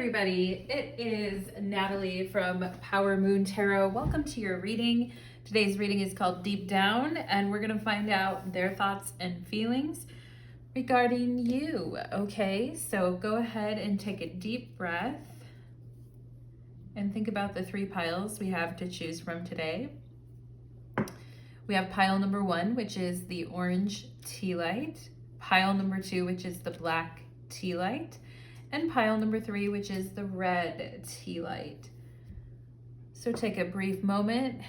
everybody, it is Natalie from Power Moon Tarot. Welcome to your reading. Today's reading is called Deep Down, and we're going to find out their thoughts and feelings regarding you. Okay, so go ahead and take a deep breath and think about the three piles we have to choose from today. We have pile number 1, which is the orange tea light, pile number 2, which is the black tea light, and pile number 3, which is the red tea light. So take a brief moment,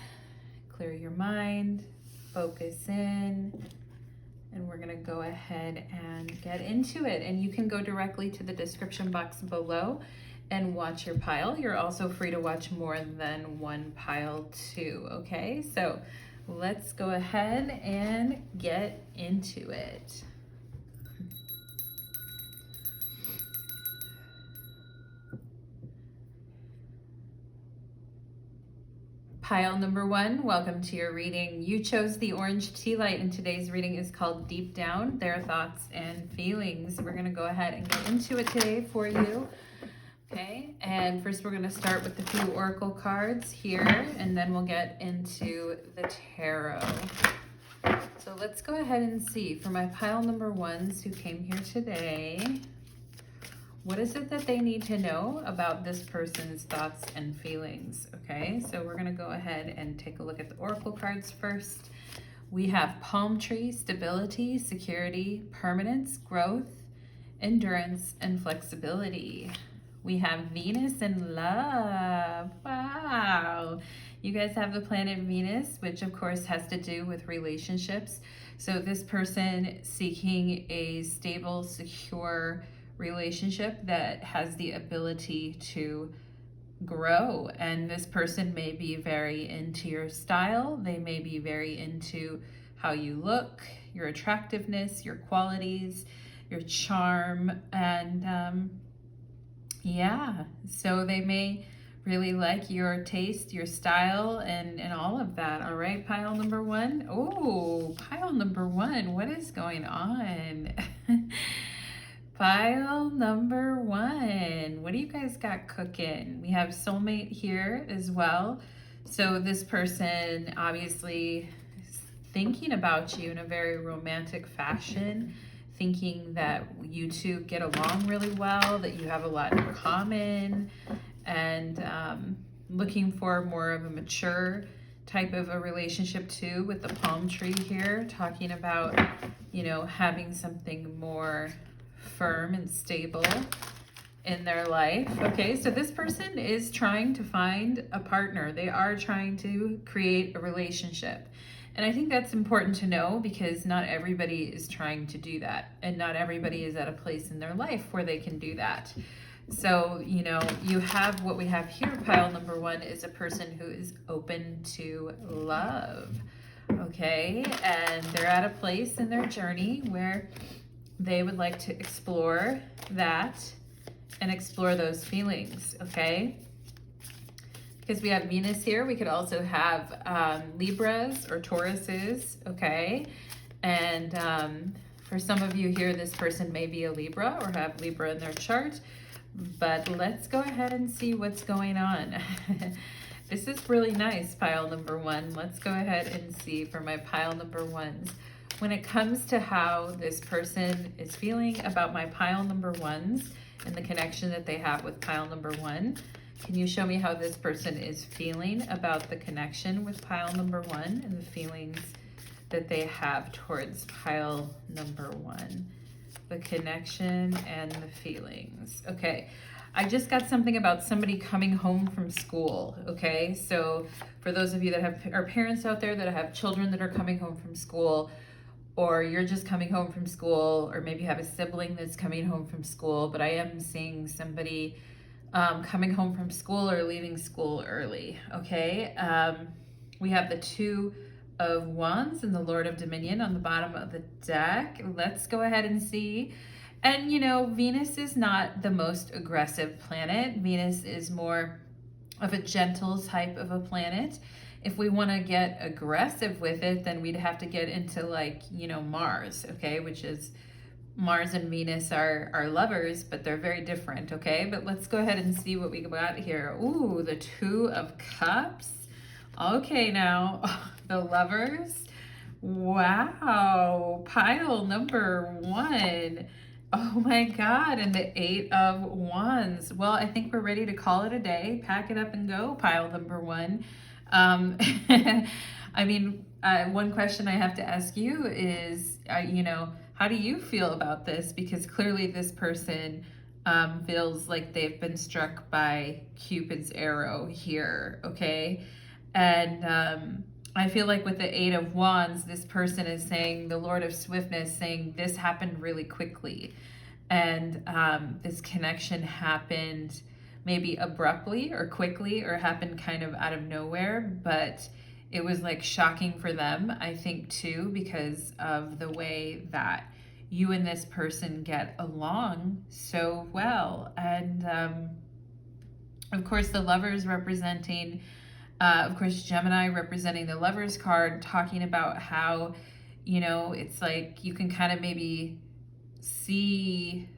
clear your mind, focus in, and we're gonna go ahead and get into it. And you can go directly to the description box below and watch your pile. You're also free to watch more than one pile too, okay? So let's go ahead and get into it. Pile number 1, welcome to your reading. You chose the orange tea light, and today's reading is called Deep Down, Their Thoughts and Feelings. We're going to go ahead and get into it today for you. Okay, and first we're going to start with the few oracle cards here, and then we'll get into the tarot. So let's go ahead and see for my pile number 1s who came here today. What is it that they need to know about this person's thoughts and feelings? Okay, so we're going to go ahead and take a look at the oracle cards first. We have palm tree, stability, security, permanence, growth, endurance, and flexibility. We have Venus and love. Wow. You guys have the planet Venus, which of course has to do with relationships. So this person seeking a stable, secure relationship that has the ability to grow, and this person may be very into your style. They may be very into how you look, your attractiveness, your qualities, your charm, and yeah, so they may really like your taste, your style, and all of that. All right, pile number 1. Oh, pile number 1, what is going on? Pile number 1, what do you guys got cooking? We have soulmate here as well. So this person obviously is thinking about you in a very romantic fashion, thinking that you two get along really well, that you have a lot in common, and looking for more of a mature type of a relationship too, with the palm tree here, talking about, you know, having something more firm and stable in their life. Okay, so this person is trying to find a partner. They are trying to create a relationship. And I think that's important to know, because not everybody is trying to do that, and not everybody is at a place in their life where they can do that. So, you know, you have what we have here. Pile number 1 is a person who is open to love. Okay, and they're at a place in their journey where they would like to explore that and explore those feelings, okay? Because we have Venus here, we could also have Libras or Tauruses, okay? And for some of you here, this person may be a Libra or have Libra in their chart, but let's go ahead and see what's going on. This is really nice, pile number 1. Let's go ahead and see for my pile number 1s. When it comes to how this person is feeling about my pile number 1s and the connection that they have with pile number 1, can you show me how this person is feeling about the connection with pile number 1 and the feelings that they have towards pile number 1? The connection and the feelings. Okay, I just got something about somebody coming home from school, okay? So for those of you that are parents out there that have children that are coming home from school, or you're just coming home from school, or maybe you have a sibling that's coming home from school, but I am seeing somebody coming home from school or leaving school early, okay? We have the 2 of Wands and the Lord of Dominion on the bottom of the deck. Let's go ahead and see. And you know, Venus is not the most aggressive planet. Venus is more of a gentle type of a planet. If we want to get aggressive with it, then we'd have to get into, like, you know, Mars, okay, which is Mars and Venus are lovers, but they're very different, okay? But let's go ahead and see what we got here. Ooh, the Two of Cups. Okay, now, the lovers. Wow, pile number one. Oh my God, and the Eight of Wands. Well, I think we're ready to call it a day. Pack it up and go, pile number one. I mean, one question I have to ask you is, how do you feel about this? Because clearly this person feels like they've been struck by Cupid's arrow here, okay? And I feel like with the Eight of Wands, this person is saying, the Lord of Swiftness, saying this happened really quickly. And this connection happened maybe abruptly or quickly, or happened kind of out of nowhere, but it was like shocking for them, I think too, because of the way that you and this person get along so well. And of course, the lovers representing, of course, Gemini representing the Lovers card, talking about how, it's like you can kind of maybe see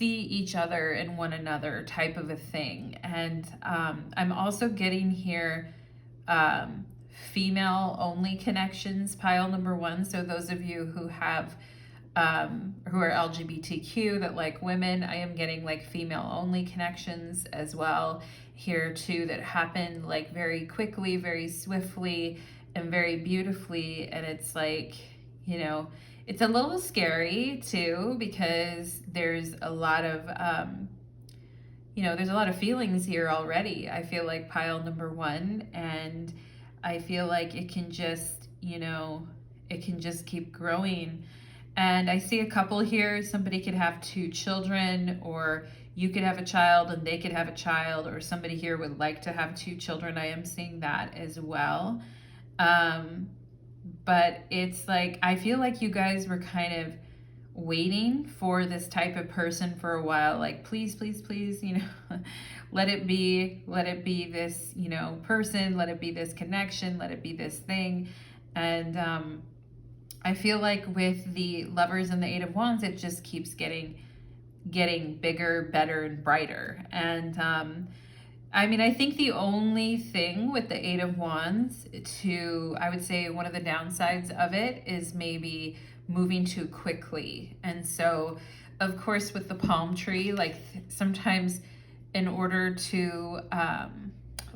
each other and one another type of a thing. And I'm also getting here female only connections, pile number one. So those of you who have who are LGBTQ that like women, I am getting like female only connections as well here too, that happen like very quickly, very swiftly, and very beautifully. And it's like, it's a little scary too, because there's a lot of there's a lot of feelings here already. I feel like pile number one, and I feel like it can just, it can just keep growing. And I see a couple here. Somebody could have two children, or you could have a child and they could have a child, or somebody here would like to have two children. I am seeing that as well. But it's like, I feel like you guys were kind of waiting for this type of person for a while. Like, please, please, please, let it be this, person, let it be this connection, let it be this thing. And I feel like with the lovers and the Eight of Wands, it just keeps getting bigger, better, and brighter. And I mean, I think the only thing with the Eight of Wands, I would say one of the downsides of it is maybe moving too quickly. And so, of course, with the palm tree, like sometimes in order to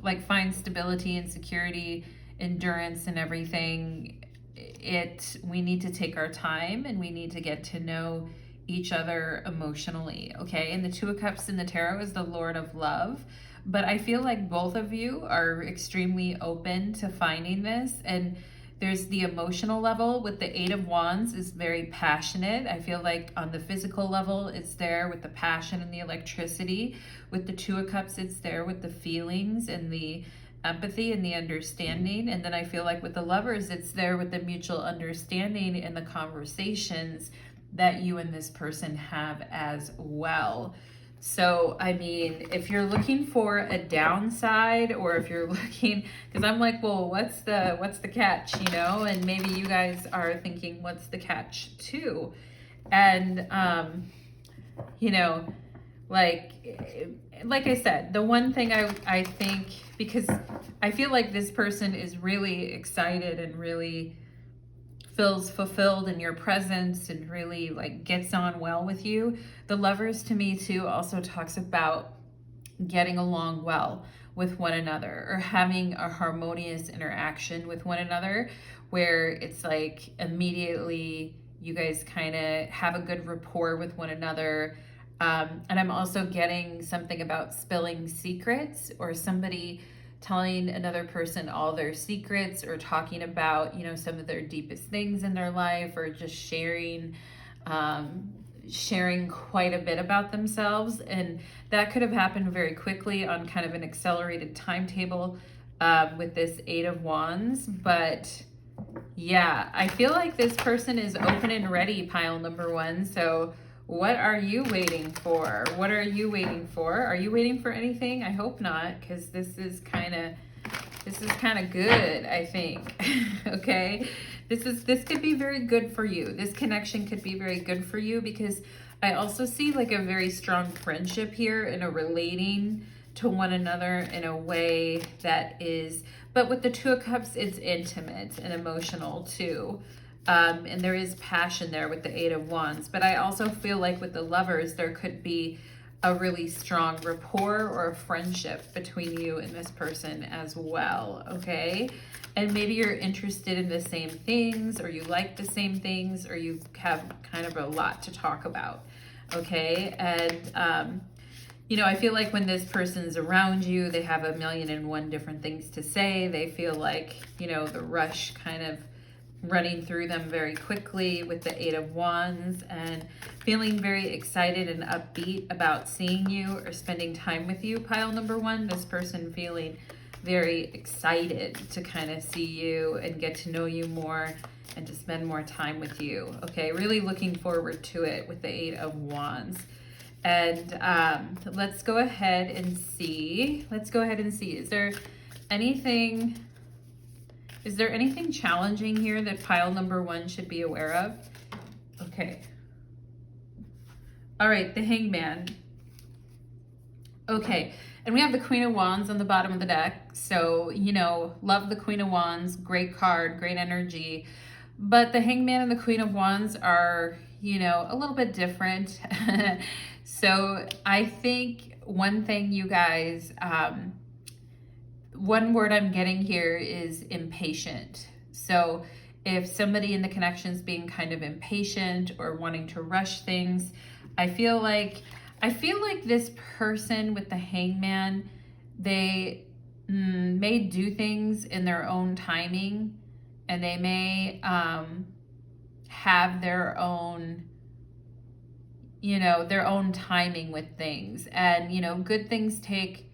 like find stability and security, endurance and everything, we need to take our time, and we need to get to know each other emotionally, okay? And the Two of Cups in the tarot is the Lord of Love. But I feel like both of you are extremely open to finding this. And there's the emotional level with the Eight of Wands is very passionate. I feel like on the physical level, it's there with the passion and the electricity. With the Two of Cups, it's there with the feelings and the empathy and the understanding. And then I feel like with the lovers, it's there with the mutual understanding and the conversations that you and this person have as well. So, I mean, if you're looking for a downside, or if you're looking, because I'm like, well, what's the catch, And maybe you guys are thinking, what's the catch too? And, like I said, the one thing I think, because I feel like this person is really excited and really feels fulfilled in your presence and really like gets on well with you. The lovers to me too also talks about getting along well with one another, or having a harmonious interaction with one another, where it's like immediately you guys kind of have a good rapport with one another. And I'm also getting something about spilling secrets, or somebody telling another person all their secrets, or talking about, some of their deepest things in their life, or just sharing quite a bit about themselves. And that could have happened very quickly on kind of an accelerated timetable with this Eight of Wands. But yeah, I feel like this person is open and ready, pile number one. So what are you waiting for? What are you waiting for? Are you waiting for anything? I hope not, because this is kind of good, I think. Okay, this could be very good for you. This connection could be very good for you, because I also see like a very strong friendship here and a relating to one another in a way that is, but with the Two of Cups, it's intimate and emotional too. And there is passion there with the Eight of Wands. But I also feel like with the Lovers, there could be a really strong rapport or a friendship between you and this person as well, okay? And maybe you're interested in the same things, or you like the same things, or you have kind of a lot to talk about, okay? And, you know, I feel like when this person's around you, they have 1,000,001 different things to say. They feel like, you know, the rush kind of running through them very quickly with the Eight of Wands, and feeling very excited and upbeat about seeing you or spending time with you, pile number one. This person feeling very excited to kind of see you and get to know you more and to spend more time with you. Okay, really looking forward to it with the Eight of Wands. And let's go ahead and see. Is there anything challenging here that pile number one should be aware of? Okay. All right, the Hangman. Okay, and we have the Queen of Wands on the bottom of the deck. So, you know, love the Queen of Wands, great card, great energy. But the Hangman and the Queen of Wands are, you know, a little bit different. So I think one thing, you guys, one word I'm getting here is impatient. So if somebody in the connection is being kind of impatient or wanting to rush things, I feel like this person with the Hangman, they may do things in their own timing, and they may have their own, you know, their own timing with things. And, you know, good things take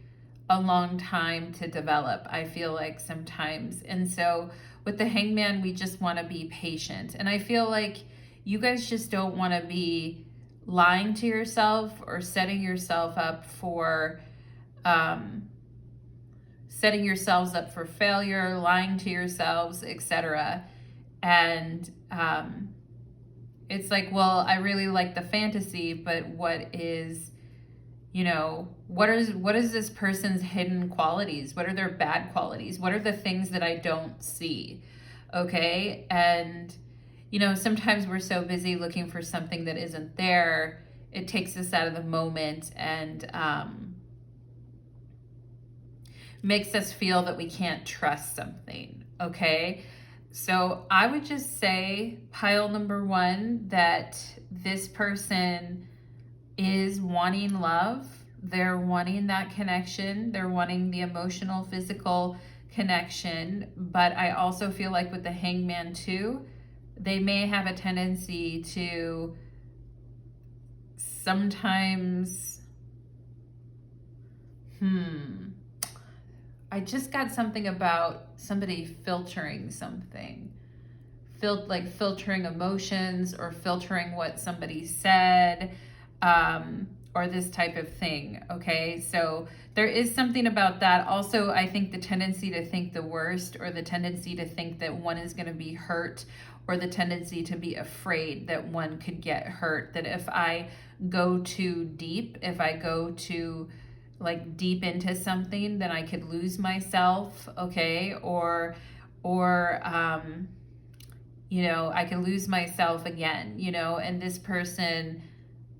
a long time to develop, I feel like sometimes. And so with the Hangman, we just want to be patient. And I feel like you guys just don't want to be lying to yourself or setting yourself up for setting yourselves up for failure, lying to yourselves, etc. And it's like, well, I really like the fantasy, but what is, you know, what is this person's hidden qualities? What are their bad qualities? What are the things that I don't see? Okay. And, you know, sometimes we're so busy looking for something that isn't there, it takes us out of the moment and makes us feel that we can't trust something. Okay. So I would just say, pile number one, that this person is wanting love. They're wanting that connection. They're wanting the emotional, physical connection. But I also feel like with the Hangman too, they may have a tendency to sometimes, I just got something about somebody filtering something. Like filtering emotions or filtering what somebody said, or this type of thing, okay? So there is something about that. Also, I think the tendency to think the worst, or the tendency to think that one is gonna be hurt, or the tendency to be afraid that one could get hurt, that if I go too deep, if I go too like deep into something, then I could lose myself, okay? Or you know, I could lose myself again, you know, and this person,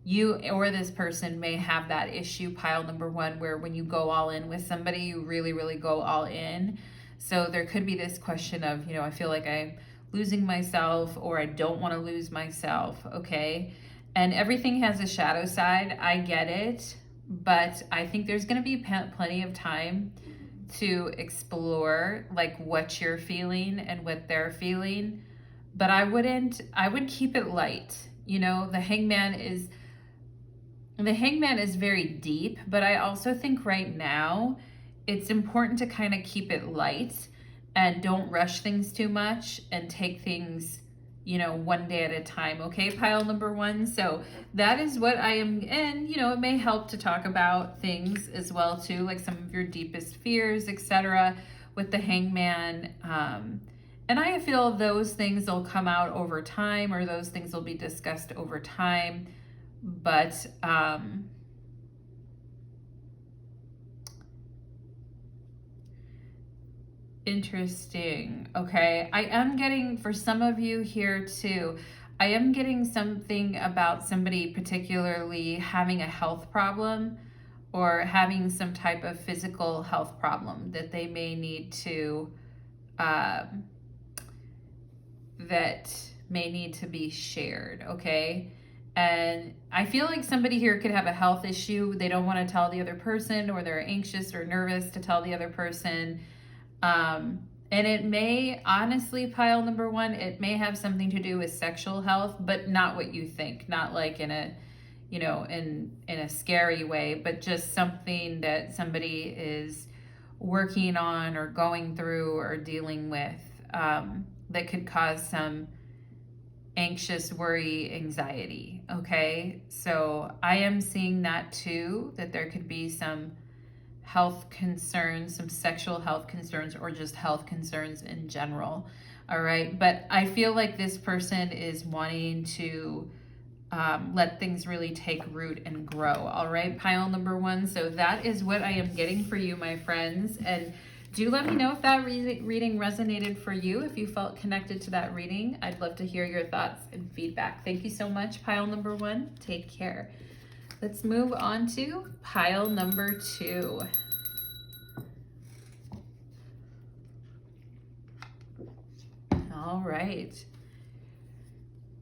you or this person may have that issue, pile number one, where when you go all in with somebody, you really, really go all in. So there could be this question of, you know, I feel like I'm losing myself, or I don't want to lose myself, okay? And everything has a shadow side, I get it, but I think there's going to be plenty of time to explore like what you're feeling and what they're feeling. But I would keep it light. You know, the Hangman is very deep, but I also think right now it's important to kind of keep it light and don't rush things too much and take things, you know, one day at a time. Okay, pile number one. So that is what I am, and, you know, it may help to talk about things as well too, like some of your deepest fears, etc., with the Hangman. And I feel those things will come out over time, or those things will be discussed over time. But interesting. Okay. I am getting, for some of you here too, I am getting something about somebody particularly having a health problem or having some type of physical health problem that they may need to, that may need to be shared. Okay. And I feel like somebody here could have a health issue. They don't want to tell the other person, or they're anxious or nervous to tell the other person. And it may, honestly, pile number one, it may have something to do with sexual health, but not what you think. Not like in a, you know, in a scary way, but just something that somebody is working on or going through or dealing with, that could cause some anxious, worry, anxiety. Okay. So I am seeing that too, that there could be some health concerns, some sexual health concerns, or just health concerns in general. All right. But I feel like this person is wanting to let things really take root and grow. All right. Pile number one. So that is what I am getting for you, my friends. And do let me know if that reading resonated for you. If you felt connected to that reading, I'd love to hear your thoughts and feedback. Thank you so much, pile number one. Take care. Let's move on to pile number two. All right.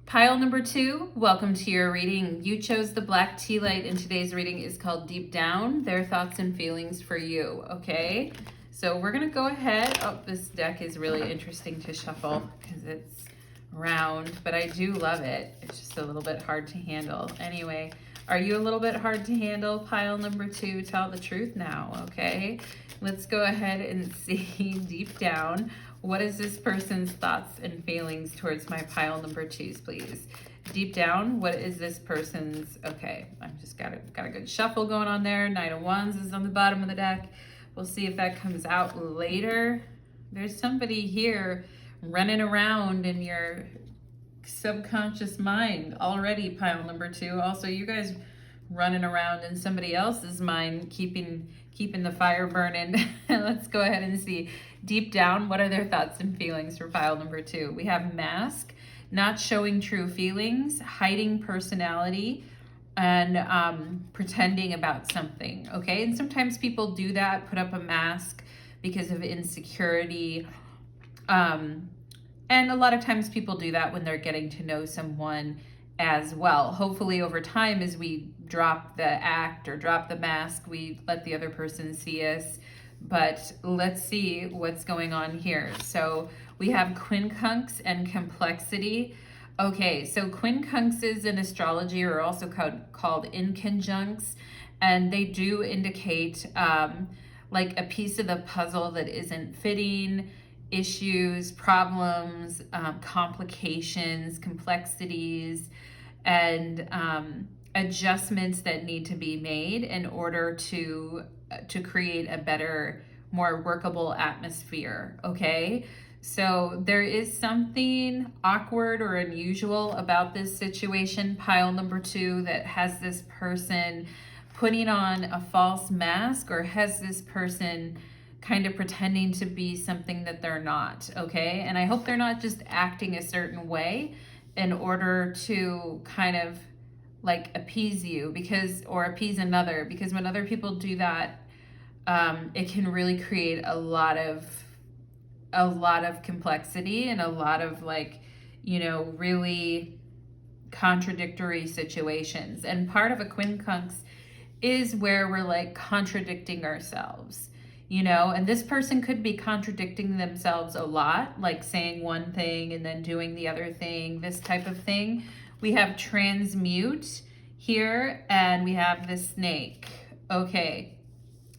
Pile number two, welcome to your reading. You chose the black tea light, and today's reading is called Deep Down, Their Thoughts and Feelings for You, okay? So we're going to go ahead. Oh, this deck is really interesting to shuffle because it's round, but I do love it. It's just a little bit hard to handle. Anyway, are you a little bit hard to handle? Pile number two, tell the truth now, okay? Let's go ahead and see deep down. What is this person's thoughts and feelings towards my pile number twos, please? Deep down, what is this person's, okay, I've just got a good shuffle going on there. Knight of Wands is on the bottom of the deck. We'll see if that comes out later. There's somebody here running around in your subconscious mind already, pile number two. Also, you guys running around in somebody else's mind, keeping the fire burning. Let's go ahead and see. Deep down, what are their thoughts and feelings for pile number two? We have mask, not showing true feelings, hiding personality, and pretending about something, okay? And sometimes people do that, put up a mask because of insecurity. And a lot of times people do that when they're getting to know someone as well. Hopefully over time, as we drop the act or drop the mask, we let the other person see us. But let's see what's going on here. So we have quincunx and complexity. Okay, so quincunxes in astrology are also called inconjuncts, and they do indicate like a piece of the puzzle that isn't fitting, issues, problems, complications, complexities, and adjustments that need to be made in order to create a better, more workable atmosphere, okay? So there is something awkward or unusual about this situation, pile number two, that has this person putting on a false mask, or has this person kind of pretending to be something that they're not, okay? And I hope they're not just acting a certain way in order to kind of like appease you, or appease another, because when other people do that, it can really create a lot of complexity and a lot of, like, you know, really contradictory situations. And part of a quincunx is where we're like contradicting ourselves, you know, and this person could be contradicting themselves a lot, like saying one thing and then doing the other thing, this type of thing. We have transmute here, and we have the snake. Okay,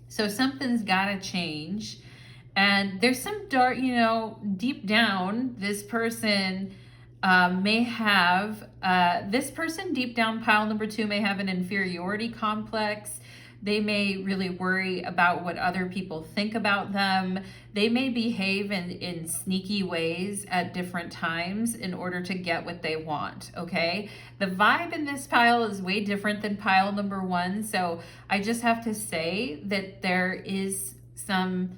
so something's got to change. And there's some dark, you know, deep down, this person may have, this person deep down, pile number two, may have an inferiority complex. They may really worry about what other people think about them. They may behave in sneaky ways at different times in order to get what they want, okay? The vibe in this pile is way different than pile number 1, so I just have to say that there is some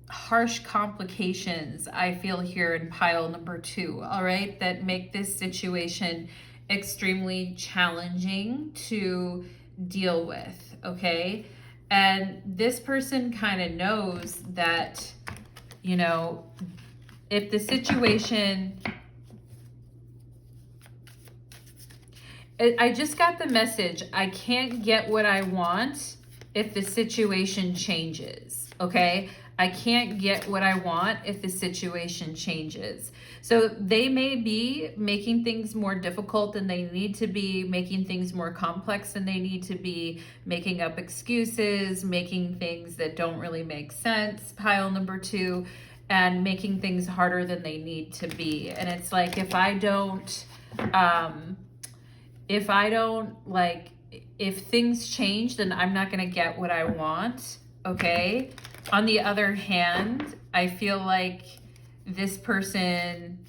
harsh complications I feel here in pile number 2, all right, that make this situation extremely challenging to deal with, okay? And this person kind of knows that, you know, if the situation, I just got the message, I can't get what I want if the situation changes, okay? I can't get what I want if the situation changes. So they may be making things more difficult than they need to be, making things more complex than they need to be, making up excuses, making things that don't really make sense, pile number 2, and making things harder than they need to be. And it's like, if things change, then I'm not gonna get what I want, okay? On the other hand, I feel like this person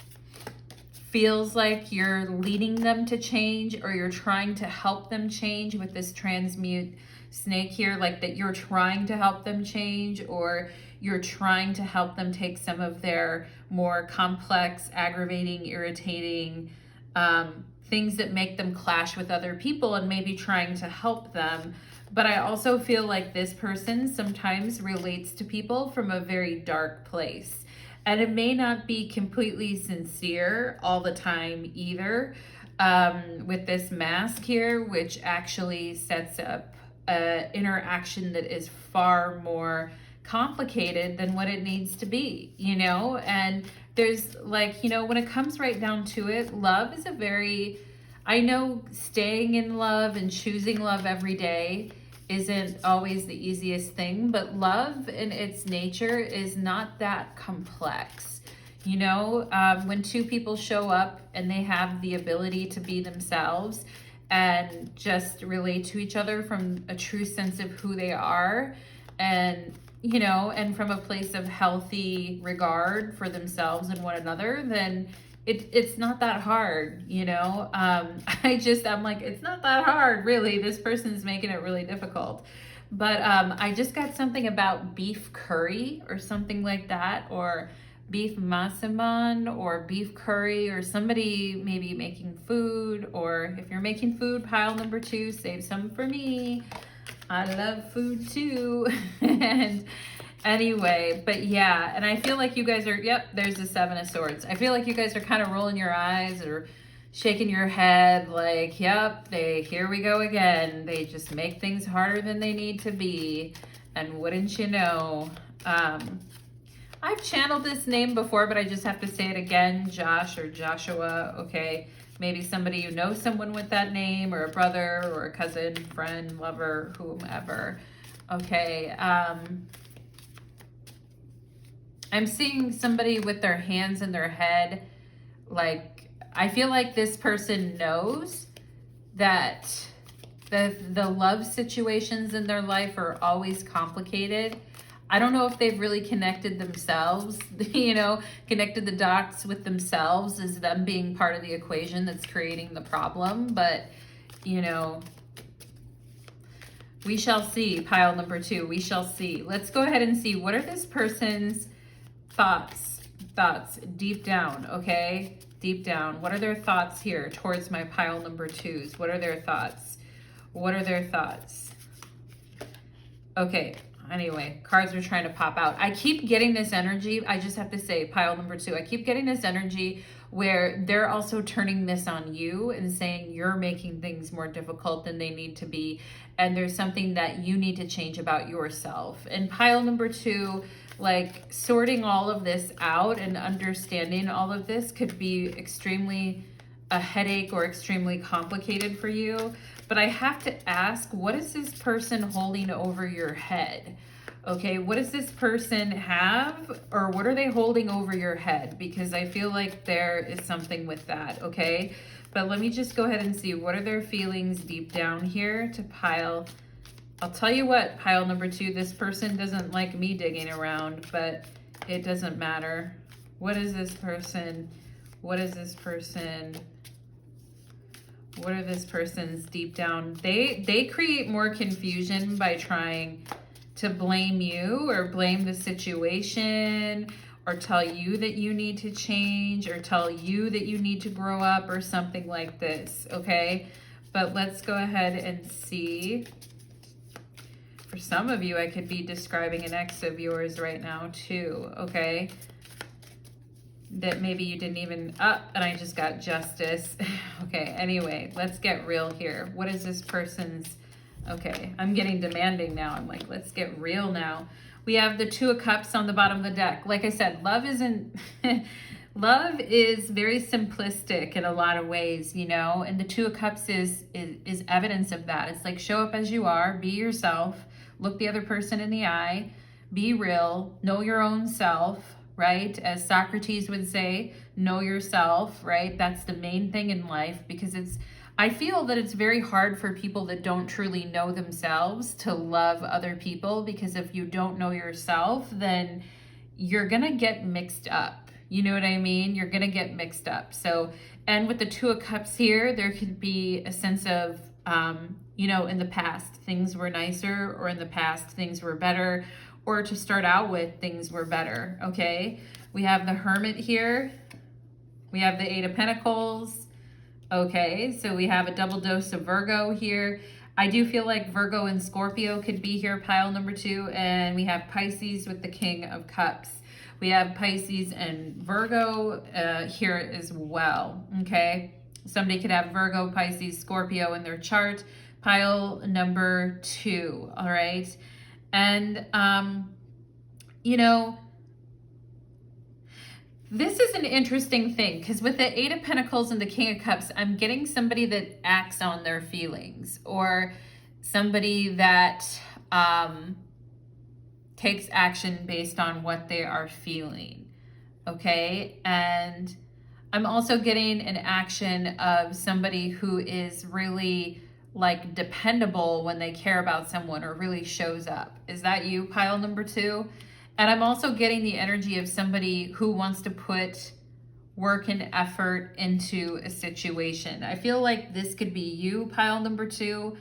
feels like you're leading them to change, or you're trying to help them change with this transmute snake here, like that you're trying to help them change, or you're trying to help them take some of their more complex, aggravating, irritating things that make them clash with other people, and maybe trying to help them. But I also feel like this person sometimes relates to people from a very dark place. And it may not be completely sincere all the time either, with this mask here, which actually sets up an interaction that is far more complicated than what it needs to be, you know? And there's like, you know, when it comes right down to it, love is a very, I know staying in love and choosing love every day isn't always the easiest thing, but love in its nature is not that complex. You know, when two people show up and they have the ability to be themselves and just relate to each other from a true sense of who they are, and, you know, and from a place of healthy regard for themselves and one another, then it's not that hard, you know? I'm like, it's not that hard, really. This person's making it really difficult. But I just got something about beef curry or something like that, or beef masaman or beef curry, or somebody maybe making food. Or if you're making food, pile number 2, save some for me. I love food too. And anyway, but yeah, and I feel like you guys are, yep, there's the 7 of Swords. I feel like you guys are kind of rolling your eyes or shaking your head like, yep, here we go again. They just make things harder than they need to be. And wouldn't you know, I've channeled this name before, but I just have to say it again, Josh or Joshua, okay? Maybe somebody, you know, someone with that name, or a brother or a cousin, friend, lover, whomever, okay? I'm seeing somebody with their hands in their head. Like, I feel like this person knows that the love situations in their life are always complicated. I don't know if they've really connected themselves, you know, connected the dots with themselves as them being part of the equation that's creating the problem. But, you know, we shall see, pile number 2, we shall see. Let's go ahead and see, what are this person's thoughts deep down, okay? Deep down. What are their thoughts here towards my pile number 2s? What are their thoughts? What are their thoughts? Okay. Anyway, cards are trying to pop out. I keep getting this energy. I just have to say, pile number 2, I keep getting this energy where they're also turning this on you and saying you're making things more difficult than they need to be. And there's something that you need to change about yourself. And pile number 2, like, sorting all of this out and understanding all of this could be extremely a headache or extremely complicated for you. But I have to ask, what is this person holding over your head? Okay, what does this person have, or what are they holding over your head? Because I feel like there is something with that, okay? But let me just go ahead and see, what are their feelings deep down here to pile I'll tell you what, pile number 2, this person doesn't like me digging around, but it doesn't matter. What is this person? What is this person? What are this person's deep down? They create more confusion by trying to blame you or blame the situation or tell you that you need to change or tell you that you need to grow up or something like this, okay? But let's go ahead and see. For some of you, I could be describing an ex of yours right now too, okay? That maybe you didn't even, and I just got justice. Okay, anyway, let's get real here. What is this person's, okay, I'm getting demanding now. I'm like, let's get real now. We have the 2 of Cups on the bottom of the deck. Like I said, love isn't, love is very simplistic in a lot of ways, you know, and the 2 of Cups is evidence of that. It's like, show up as you are, be yourself, look the other person in the eye, be real, know your own self, right? As Socrates would say, know yourself, right? That's the main thing in life, because I feel that it's very hard for people that don't truly know themselves to love other people, because if you don't know yourself, then you're gonna get mixed up. You know what I mean? You're gonna get mixed up. So, and with the 2 of Cups here, there could be a sense of, you know, in the past, things were nicer, or in the past, things were better, or to start out with, things were better, okay? We have the Hermit here. We have the 8 of Pentacles. Okay, so we have a double dose of Virgo here. I do feel like Virgo and Scorpio could be here, pile number 2. And we have Pisces with the King of Cups. We have Pisces and Virgo here as well, okay? Somebody could have Virgo, Pisces, Scorpio in their chart. Pile number 2, all right? And, you know, this is an interesting thing, because with the 8 of Pentacles and the King of Cups, I'm getting somebody that acts on their feelings, or somebody that takes action based on what they are feeling, okay? And I'm also getting an action of somebody who is really like dependable when they care about someone, or really shows up. Is that you, pile number 2? And I'm also getting the energy of somebody who wants to put work and effort into a situation. I feel like this could be you, pile number 2,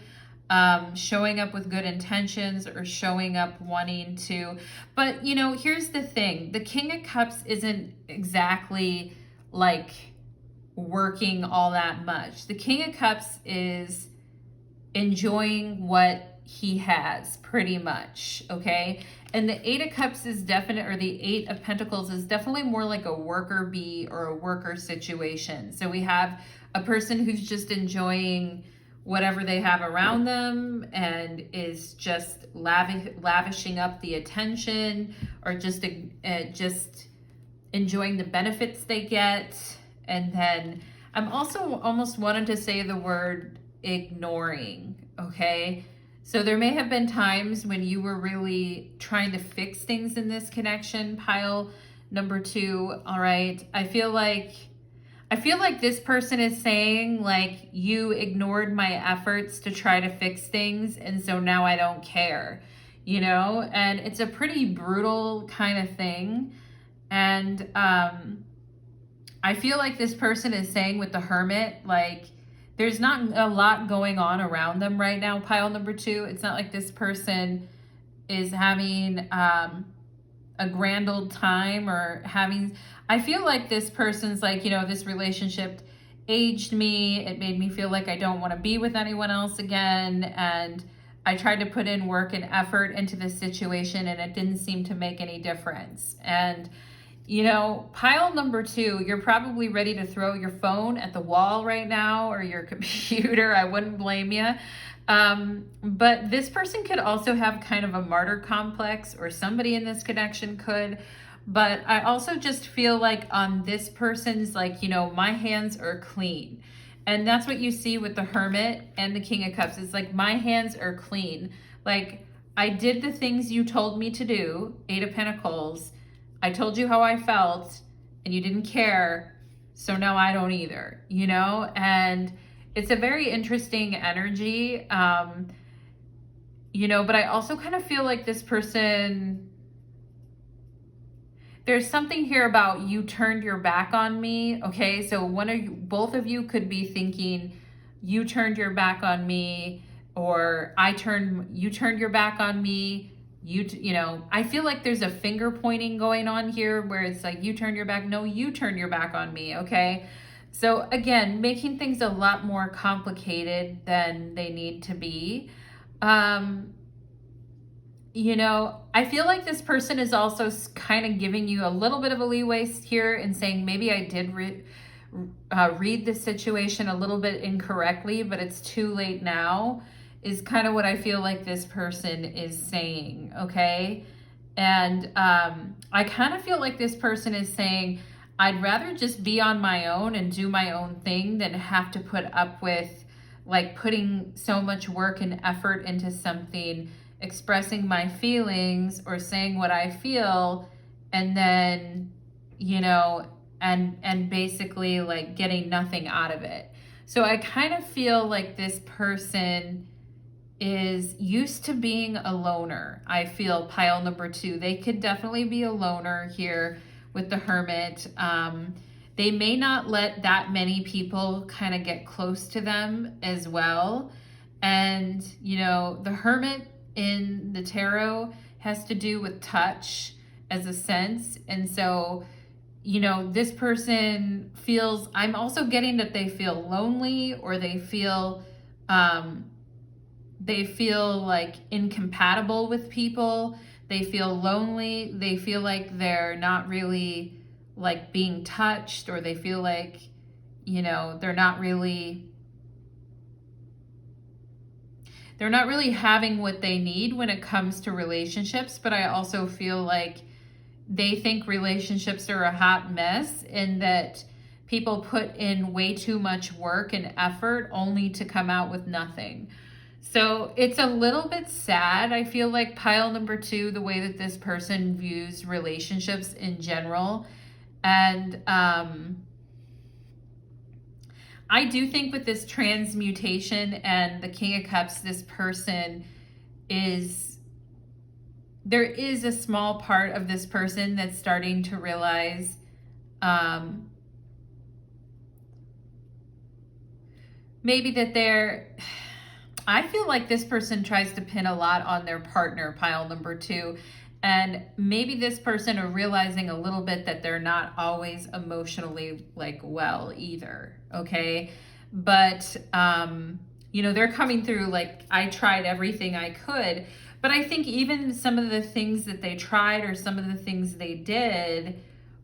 showing up with good intentions, or showing up wanting to. But, you know, here's the thing. The King of Cups isn't exactly like working all that much. The King of Cups is enjoying what he has, pretty much, okay? And the 8 of Cups is definite, or the 8 of Pentacles is definitely more like a worker bee or a worker situation. So we have a person who's just enjoying whatever they have around them, and is just lavishing up the attention, or just enjoying the benefits they get. And then I'm also almost wanted to say the word ignoring, okay? So there may have been times when you were really trying to fix things in this connection, pile number 2, all right? I feel like this person is saying, like, you ignored my efforts to try to fix things, and so now I don't care, you know? And it's a pretty brutal kind of thing. And I feel like this person is saying with the Hermit, like, there's not a lot going on around them right now, pile number 2. It's not like this person is having a grand old time, or having, I feel like this person's like, you know, this relationship aged me. It made me feel like I don't want to be with anyone else again. And I tried to put in work and effort into this situation, and it didn't seem to make any difference. And you know, pile number 2, you're probably ready to throw your phone at the wall right now, or your computer. I wouldn't blame you. But this person could also have kind of a martyr complex, or somebody in this connection could. But I also just feel like on this person's, like, you know, my hands are clean. And that's what you see with the Hermit and the King of Cups. It's like, my hands are clean. Like, I did the things you told me to do, 8 of Pentacles. I told you how I felt, and you didn't care, so now I don't either, you know? And it's a very interesting energy. you know, but I also kind of feel like this person, there's something here about you turned your back on me. Okay, so both of you could be thinking you turned your back on me, or you turned your back on me. You know, I feel like there's a finger pointing going on here where it's like you turned your back. No, you turned your back on me. Okay, so again, making things a lot more complicated than they need to be. You know, I feel like this person is also kind of giving you a little bit of a leeway here and saying, maybe I did read the situation a little bit incorrectly, but it's too late now, is kind of what I feel like this person is saying, okay? And I kind of feel like this person is saying, I'd rather just be on my own and do my own thing than have to put up with like putting so much work and effort into something, expressing my feelings or saying what I feel, and then, you know, and basically like getting nothing out of it. So I kind of feel like this person is used to being a loner. I feel pile number 2. They could definitely be a loner here with the Hermit. They may not let that many people kind of get close to them as well. And, you know, the Hermit in the tarot has to do with touch as a sense. And so, you know, this person feels, I'm also getting that they feel lonely, or they feel like incompatible with people. They feel lonely. They feel like they're not really like being touched, or they feel like, you know, they're not really having what they need when it comes to relationships. But I also feel like they think relationships are a hot mess, and that people put in way too much work and effort only to come out with nothing. So it's a little bit sad. I feel like pile number 2, the way that this person views relationships in general. And I do think with this transmutation and the King of Cups, this person there is a small part of this person that's starting to realize maybe that I feel like this person tries to pin a lot on their partner, pile number 2. And maybe this person are realizing a little bit that they're not always emotionally like well either, okay? But, you know, they're coming through like, I tried everything I could. But I think even some of the things that they tried, or some of the things they did,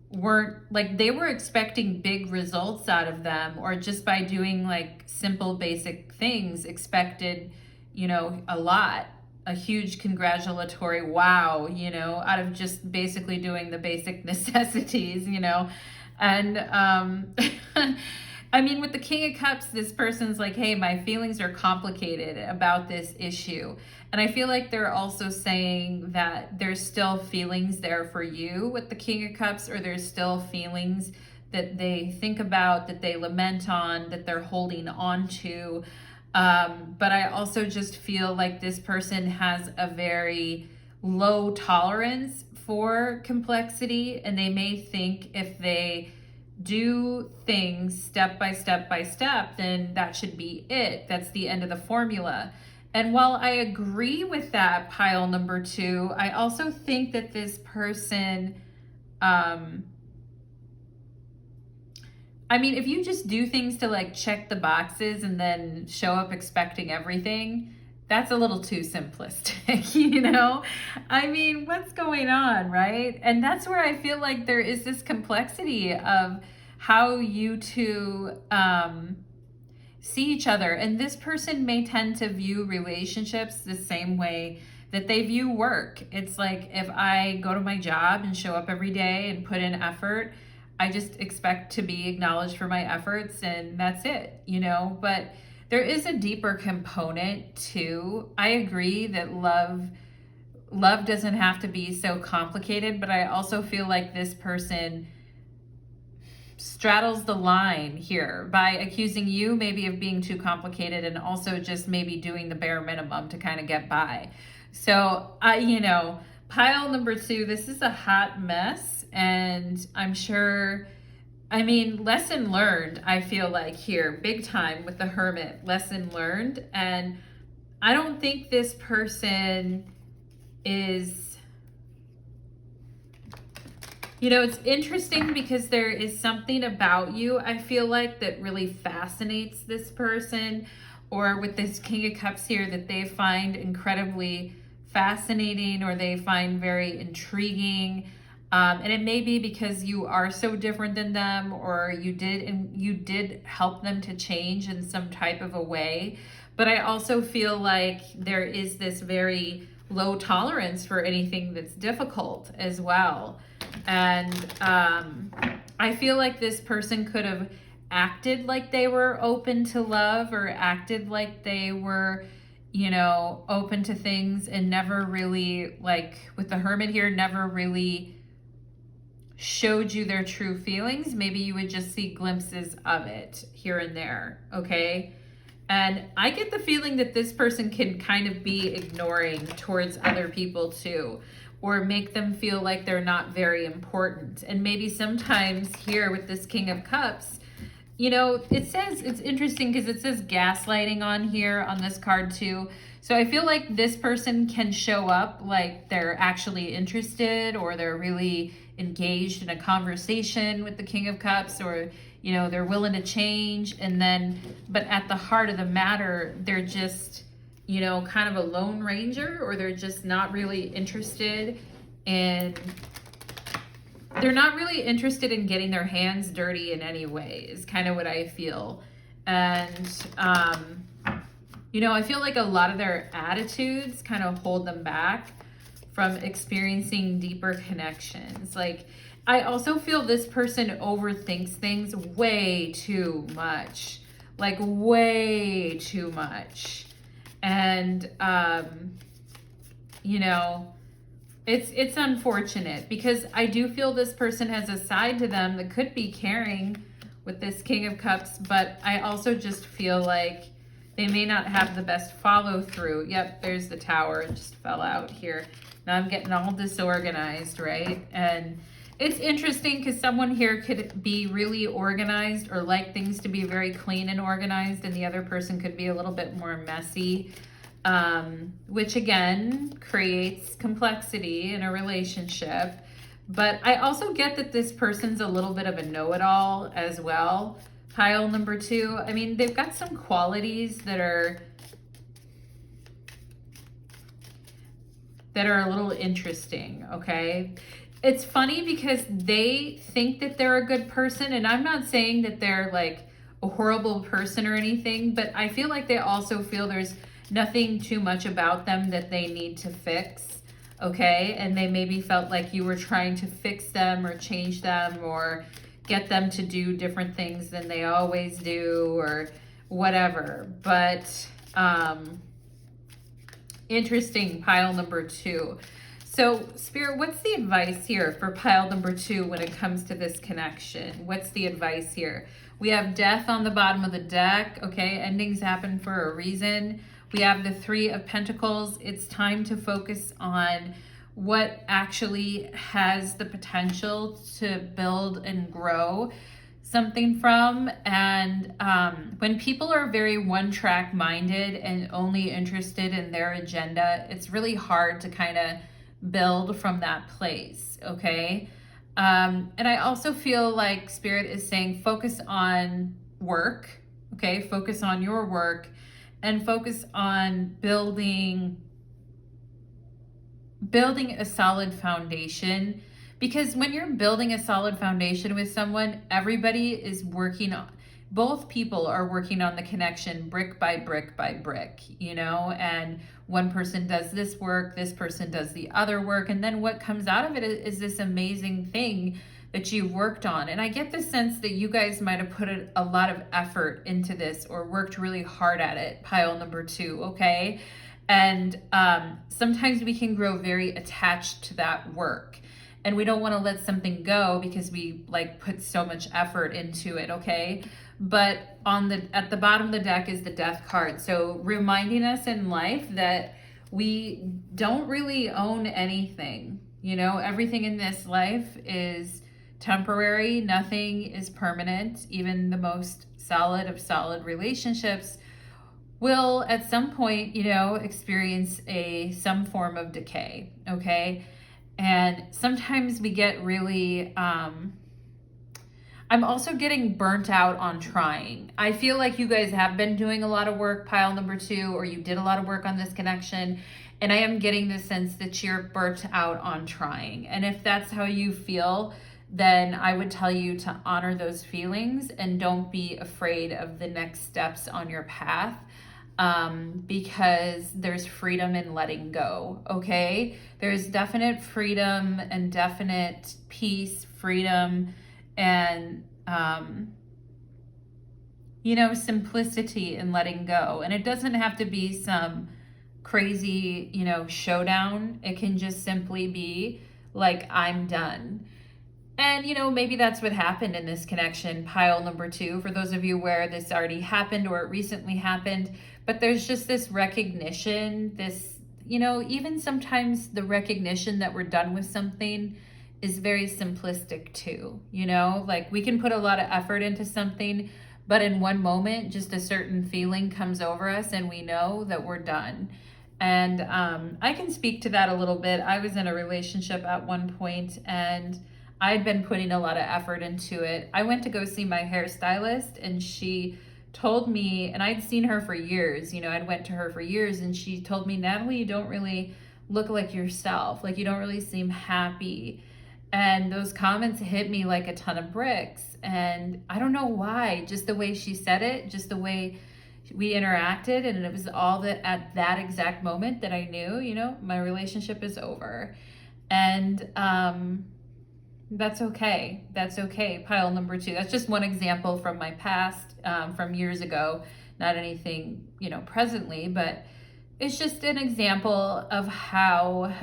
weren't like, they were expecting big results out of them, or just by doing like simple basic things expected, you know, a huge congratulatory wow, you know, out of just basically doing the basic necessities, you know. And I mean, with the King of Cups, this person's like, hey, my feelings are complicated about this issue. And I feel like they're also saying that there's still feelings there for you with the King of Cups, or there's still feelings that they think about, that they lament on, that they're holding on to. But I also just feel like this person has a very low tolerance for complexity, and they may think if they do things step by step by step, then that should be it. That's the end of the formula. And while I agree with that, pile number 2, I also think that this person, I mean, if you just do things to like check the boxes and then show up expecting everything, that's a little too simplistic, you know? I mean, what's going on, right? And that's where I feel like there is this complexity of how you two see each other. And this person may tend to view relationships the same way that they view work. It's like, if I go to my job and show up every day and put in effort, I just expect to be acknowledged for my efforts, and that's it, you know? But there is a deeper component too. I agree that love doesn't have to be so complicated, but I also feel like this person, straddles the line here by accusing you maybe of being too complicated and also just maybe doing the bare minimum to kind of get by. So, you know, pile number 2, this is a hot mess, and I'm sure, I mean, lesson learned, I feel like here, big time with the Hermit, lesson learned. And I don't think this person is, you know, it's interesting because there is something about you, I feel like, that really fascinates this person, or with this King of Cups here, that they find incredibly fascinating or they find very intriguing. And it may be because you are so different than them, or you did help them to change in some type of a way. But I also feel like there is this very low tolerance for anything that's difficult as well. And I feel like this person could have acted like they were open to love, or acted like they were, you know, open to things, and never really, like with the Hermit here, never really showed you their true feelings. Maybe you would just see glimpses of it here and there, okay? And I get the feeling that this person can kind of be ignoring towards other people too, or make them feel like they're not very important. And maybe sometimes here with this King of Cups, you know, it says, it's interesting because it says gaslighting on here on this card too. So I feel like this person can show up like they're actually interested, or they're really engaged in a conversation with the King of Cups, or, you know, they're willing to change. And then, but at the heart of the matter, they're just, you know, kind of a lone ranger, or they're just not really interested in, they're not really interested in getting their hands dirty in any way, is kind of what I feel. And, you know, I feel like a lot of their attitudes kind of hold them back from experiencing deeper connections. Like, I also feel this person overthinks things way too much, like way too much. And, you know, it's unfortunate, because I do feel this person has a side to them that could be caring with this King of Cups, but I also just feel like they may not have the best follow through. Yep, there's the Tower. It just fell out here. Now I'm getting all disorganized, right? And it's interesting because someone here could be really organized, or like things to be very clean and organized, and the other person could be a little bit more messy, which again creates complexity in a relationship. But I also get that this person's a little bit of a know-it-all as well. Pile number 2, I mean, they've got some qualities that are a little interesting, okay? It's funny because they think that they're a good person, and I'm not saying that they're like a horrible person or anything, but I feel like they also feel there's nothing too much about them that they need to fix, okay? And they maybe felt like you were trying to fix them or change them, or get them to do different things than they always do, or whatever. But interesting, pile number 2. So Spirit, what's the advice here for pile number 2 when it comes to this connection? What's the advice here? We have Death on the bottom of the deck, okay? Endings happen for a reason. We have the 3 of Pentacles. It's time to focus on what actually has the potential to build and grow something from. And when people are very one-track minded and only interested in their agenda, it's really hard to kind of build from that place, okay? And I also feel like Spirit is saying focus on work, okay? Focus on your work, and focus on building a solid foundation. Because when you're building a solid foundation with someone, everybody is working on, both people are working on the connection brick by brick by brick, you know, and one person does this work, this person does the other work, and then what comes out of it is this amazing thing that you've worked on. And I get the sense that you guys might have put a lot of effort into this, or worked really hard at it, pile number 2, okay? And sometimes we can grow very attached to that work. and we don't want to let something go because we like put so much effort into it, okay? But at the bottom of the deck is the Death card. So reminding us in life that we don't really own anything. You know, everything in this life is temporary. Nothing is permanent. Even the most solid of solid relationships will at some point, you know, experience some form of decay, okay? And sometimes we get really I'm also getting burnt out on trying. I feel like you guys have been doing a lot of work, pile number 2, or you did a lot of work on this connection. And I am getting the sense that you're burnt out on trying. And if that's how you feel, then I would tell you to honor those feelings and don't be afraid of the next steps on your path. Because there's freedom in letting go, okay? There's definite freedom and definite peace, freedom, and you know, simplicity in letting go. And it doesn't have to be some crazy, you know, showdown. It can just simply be like, I'm done. And you know, maybe that's what happened in this connection, pile number 2, for those of you where this already happened or it recently happened. But there's just this recognition, this, you know, even sometimes the recognition that we're done with something is very simplistic too, you know, like we can put a lot of effort into something, but in one moment, just a certain feeling comes over us and we know that we're done. And I can speak to that a little bit. I was in a relationship at one point and I'd been putting a lot of effort into it. I went to go see my hairstylist and she told me, and I'd seen her for years, you know, I'd went to her for years, and she told me, Natalie, you don't really look like yourself. Like you don't really seem happy. And those comments hit me like a ton of bricks. And I don't know why, just the way she said it, just the way we interacted. And it was all that at that exact moment that I knew, you know, my relationship is over. And that's okay. That's okay. Pile number 2. That's just one example from my past, from years ago. Not anything, you know, presently, but it's just an example of how,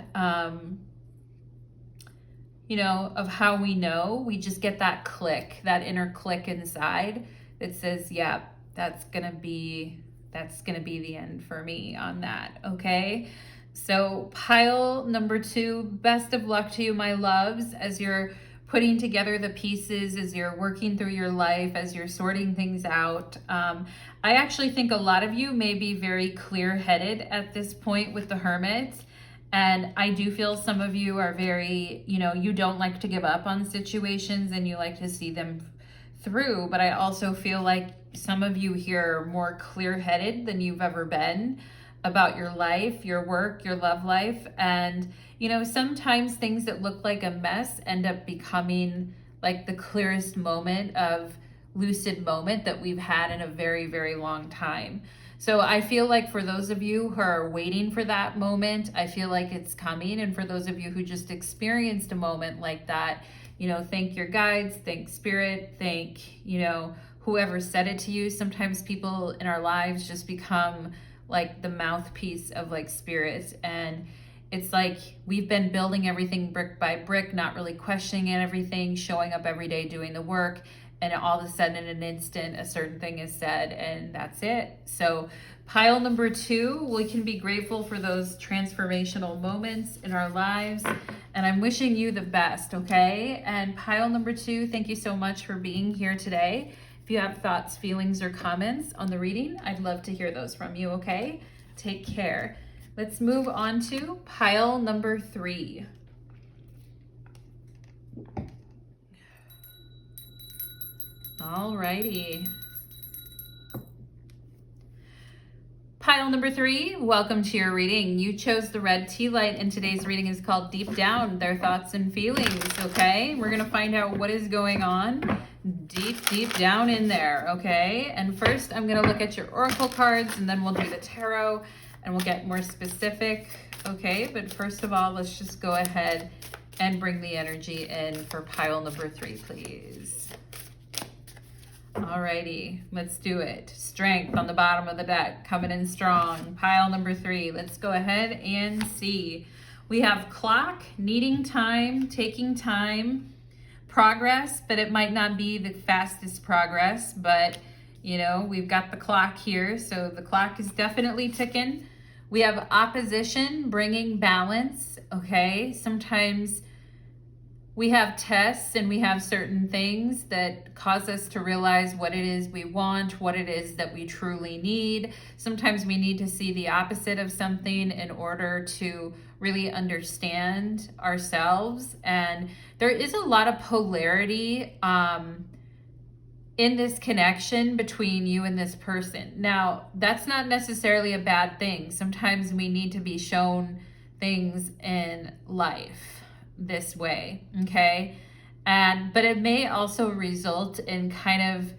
you know, of how we know. We just get that click, that inner click inside that says, yeah, that's gonna be the end for me on that, okay? So pile number 2, best of luck to you, my loves, as you're putting together the pieces, as you're working through your life, as you're sorting things out. I actually think a lot of you may be very clear-headed at this point with the Hermit. And I do feel some of you are very, you know, you don't like to give up on situations and you like to see them through. But I also feel like some of you here are more clear-headed than you've ever been about your life, your work, your love life. And, you know, sometimes things that look like a mess end up becoming like the clearest moment of lucid moment that we've had in a very, very long time. So I feel like for those of you who are waiting for that moment, I feel like it's coming. And for those of you who just experienced a moment like that, you know, thank your guides, thank spirit, thank, you know, whoever said it to you. Sometimes people in our lives just become like the mouthpiece of like spirit. And it's like we've been building everything brick by brick, not really questioning everything, showing up every day, doing the work. And all of a sudden, in an instant, a certain thing is said, and that's it. So pile number 2, we can be grateful for those transformational moments in our lives. And I'm wishing you the best, okay? And pile number 2, thank you so much for being here today. If you have thoughts, feelings, or comments on the reading, I'd love to hear those from you, okay? Take care. Let's move on to pile number 3. Alrighty. Pile number 3, welcome to your reading. You chose the red tea light, and today's reading is called Deep Down, Their Thoughts and Feelings, okay? We're going to find out what is going on deep down in there, okay? And first, I'm going to look at your oracle cards, and then we'll do the tarot, and we'll get more specific, okay? But first of all, let's just go ahead and bring the energy in for pile number 3, please. Alrighty, let's do it. Strength on the bottom of the deck, coming in strong. Pile number 3, let's go ahead and see We have clock, needing time, taking time, progress, but it might not be the fastest progress, but you know, we've got the clock here, so the clock is definitely ticking. We have opposition, bringing balance, okay? Sometimes we have tests and we have certain things that cause us to realize what it is we want, what it is that we truly need. Sometimes we need to see the opposite of something in order to really understand ourselves. And there is a lot of polarity in this connection between you and this person. Now, that's not necessarily a bad thing. Sometimes we need to be shown things in life this way, okay? But it may also result in kind of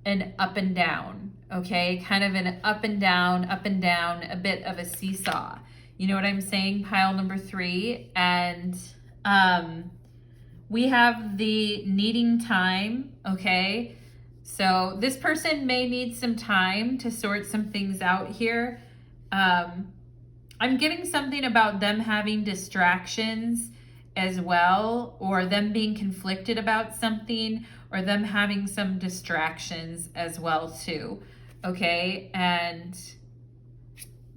an up and down, okay? Kind of an up and down, a bit of a seesaw. You know what I'm saying? Pile number 3. And we have the needing time, okay? So this person may need some time to sort some things out here. I'm getting something about them having distractions as well, or them being conflicted about something, or them having some distractions as well too, okay? And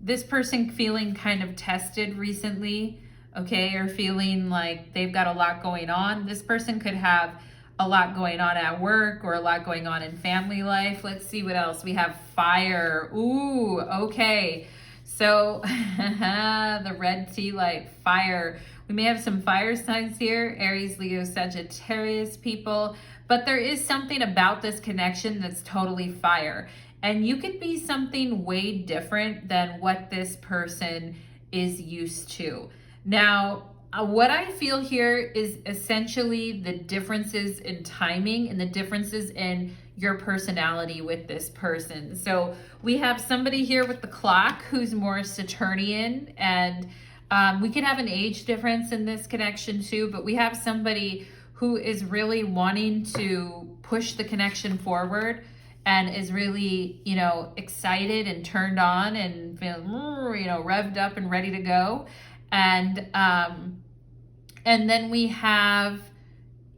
this person feeling kind of tested recently, okay, or feeling like they've got a lot going on. This person could have a lot going on at work or a lot going on in family life. Let's see what else. We have fire. Ooh, okay. So the red tea light, fire. We may have some fire signs here, Aries, Leo, Sagittarius people, but there is something about this connection that's totally fire. And you could be something way different than what this person is used to. Now, what I feel here is essentially the differences in timing and the differences in your personality with this person. So we have somebody here with the clock who's more Saturnian, and we could have an age difference in this connection too, but we have somebody who is really wanting to push the connection forward and is really, you know, excited and turned on and feeling, you know, revved up and ready to go. And then we have,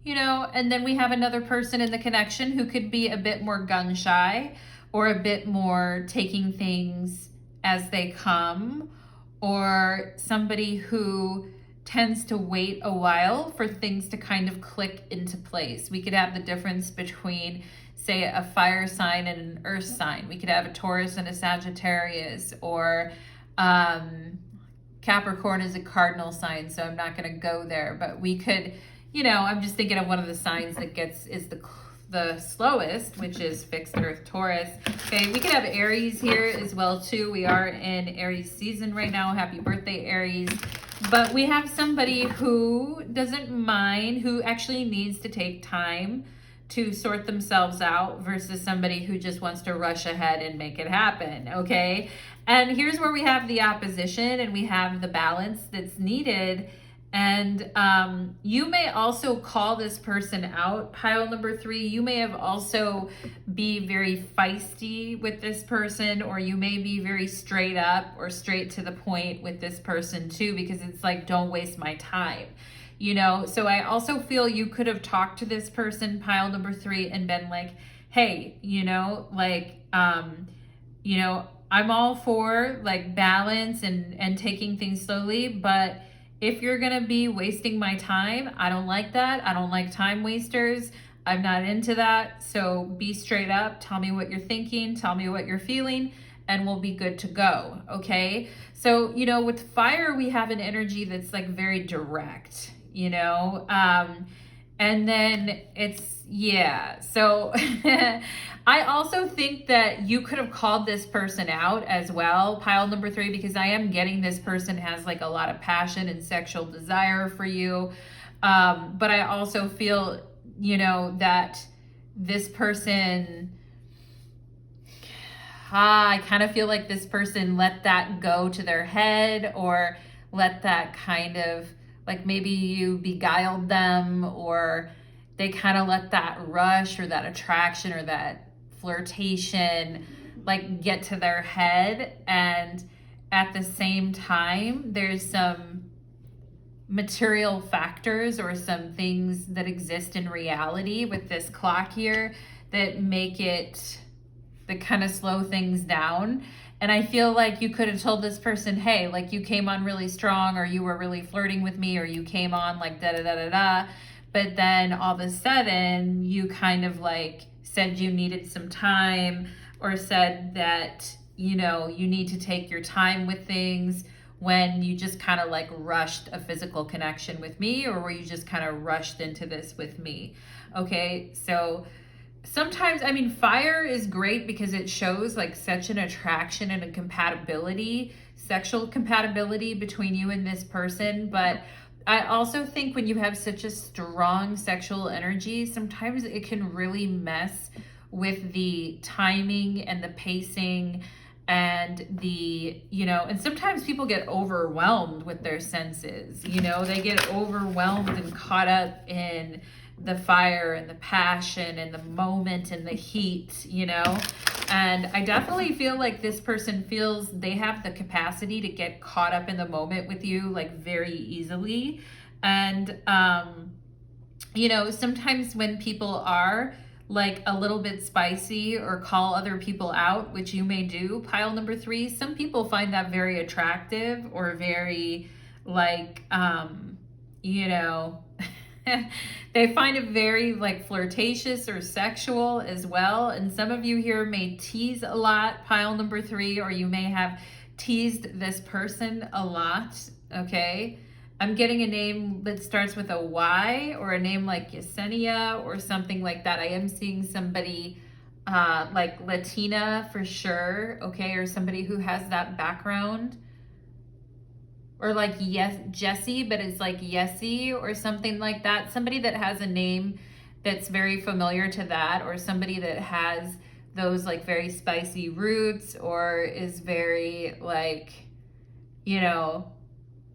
you know, and then we have another person in the connection who could be a bit more gun shy or a bit more taking things as they come, or somebody who tends to wait a while for things to kind of click into place. We could have the difference between, say, a fire sign and an earth sign. We could have a Taurus and a Sagittarius, or Capricorn is a cardinal sign, so I'm not going to go there. But we could, you know, I'm just thinking of one of the signs that is the slowest, which is fixed earth Taurus. Okay, we could have Aries here as well too. We are in Aries season right now. Happy birthday, Aries. But we have somebody who doesn't mind, who actually needs to take time to sort themselves out versus somebody who just wants to rush ahead and make it happen, okay? And here's where we have the opposition and we have the balance that's needed. And you may also call this person out, pile number 3. You may have also be very feisty with this person, or you may be very straight up or straight to the point with this person too, because it's like, don't waste my time. You know, so I also feel you could have talked to this person, pile number 3, and been like, hey, you know, like, you know, I'm all for like balance and taking things slowly, but if you're going to be wasting my time, I don't like that. I don't like time wasters. I'm not into that. So be straight up. Tell me what you're thinking. Tell me what you're feeling, and we'll be good to go. Okay. So, you know, with fire, we have an energy that's like very direct, you know, and then it's, yeah. So I also think that you could have called this person out as well, pile number 3, because I am getting this person has like a lot of passion and sexual desire for you. But I also feel, you know, that this person, I kind of feel like this person let that go to their head, or let that kind of, like maybe you beguiled them, or they kind of let that rush or that attraction or that flirtation like get to their head. And at the same time, there's some material factors or some things that exist in reality with this clock here that make it, that kind of slow things down. And I feel like you could have told this person, hey, like you came on really strong, or you were really flirting with me, or you came on like da da da da da. But then all of a sudden you kind of like said you needed some time, or said that, you know, you need to take your time with things, when you just kind of like rushed a physical connection with me, or were you just kind of rushed into this with me? Okay, so sometimes, I mean, fire is great because it shows like such an attraction and a compatibility, sexual compatibility between you and this person. But I also think when you have such a strong sexual energy, sometimes it can really mess with the timing and the pacing and the, you know, and sometimes people get overwhelmed with their senses, you know, they get overwhelmed and caught up in the fire and the passion and the moment and the heat, you know. And I definitely feel like this person feels they have the capacity to get caught up in the moment with you like very easily. And you know, sometimes when people are like a little bit spicy or call other people out, which you may do, pile number 3, some people find that very attractive or very like you know, they find it very like flirtatious or sexual as well. And some of you here may tease a lot, pile number 3, or you may have teased this person a lot. Okay, I'm getting a name that starts with a Y, or a name like Yesenia or something like that. I am seeing somebody like Latina for sure, okay, or somebody who has that background. Or like yes, Jessie, but it's like Yessie or something like that. Somebody that has a name that's very familiar to that, or somebody that has those like very spicy roots, or is very like, you know,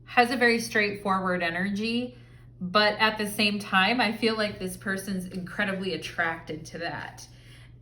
has a very straightforward energy. But at the same time, I feel like this person's incredibly attracted to that,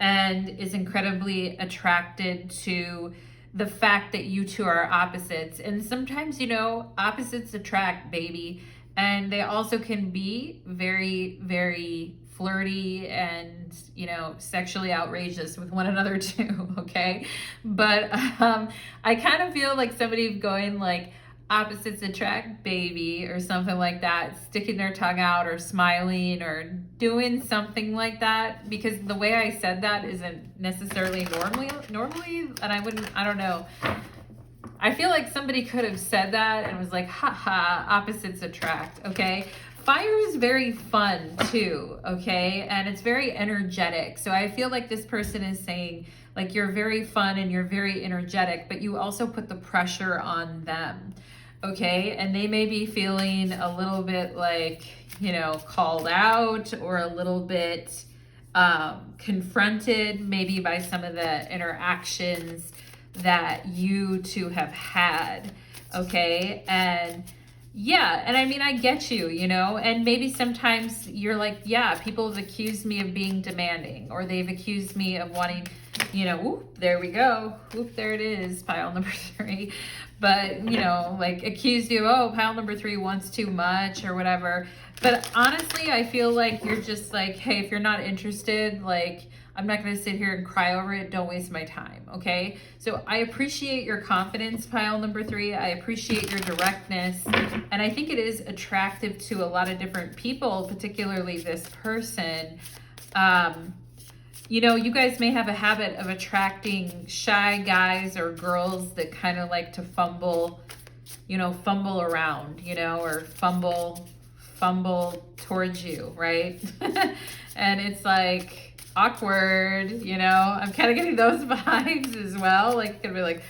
and is incredibly attracted to the fact that you two are opposites. And sometimes, you know, opposites attract, baby. And they also can be very, very flirty and, you know, sexually outrageous with one another too, okay? But I kind of feel like somebody going like, opposites attract, baby, or something like that, sticking their tongue out or smiling or doing something like that, because the way I said that isn't necessarily normally, and I don't know. I feel like somebody could have said that and was like, haha, opposites attract, okay? Fire is very fun too, okay? And it's very energetic. So I feel like this person is saying, like, you're very fun and you're very energetic, but you also put the pressure on them. Okay, and they may be feeling a little bit like, you know, called out, or a little bit confronted maybe by some of the interactions that you two have had. Okay, and yeah, and I mean, I get you, you know, and maybe sometimes you're like, yeah, people have accused me of being demanding, or they've accused me of wanting, you know, whoop, there we go. Whoop, there it is, pile number 3. But, you know, like accused you, oh, pile number 3 wants too much or whatever. But honestly, I feel like you're just like, hey, if you're not interested, like, I'm not going to sit here and cry over it. Don't waste my time, okay? So I appreciate your confidence, pile number 3. I appreciate your directness. And I think it is attractive to a lot of different people, particularly this person. You know, you guys may have a habit of attracting shy guys or girls that kind of like to fumble, you know, fumble around, you know, or fumble towards you, right? And it's like awkward, you know. I'm kind of getting those vibes as well. Like, it's gonna be like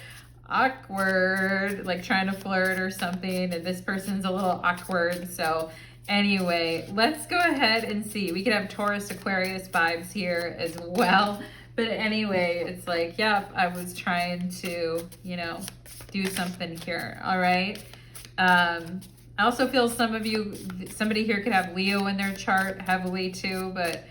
awkward, like trying to flirt or something, and this person's a little awkward. So anyway, let's go ahead and see. We could have Taurus, Aquarius vibes here as well. But anyway, it's like, yep, I was trying to, you know, do something here. All right. I also feel some of you, somebody here could have Leo in their chart heavily too. But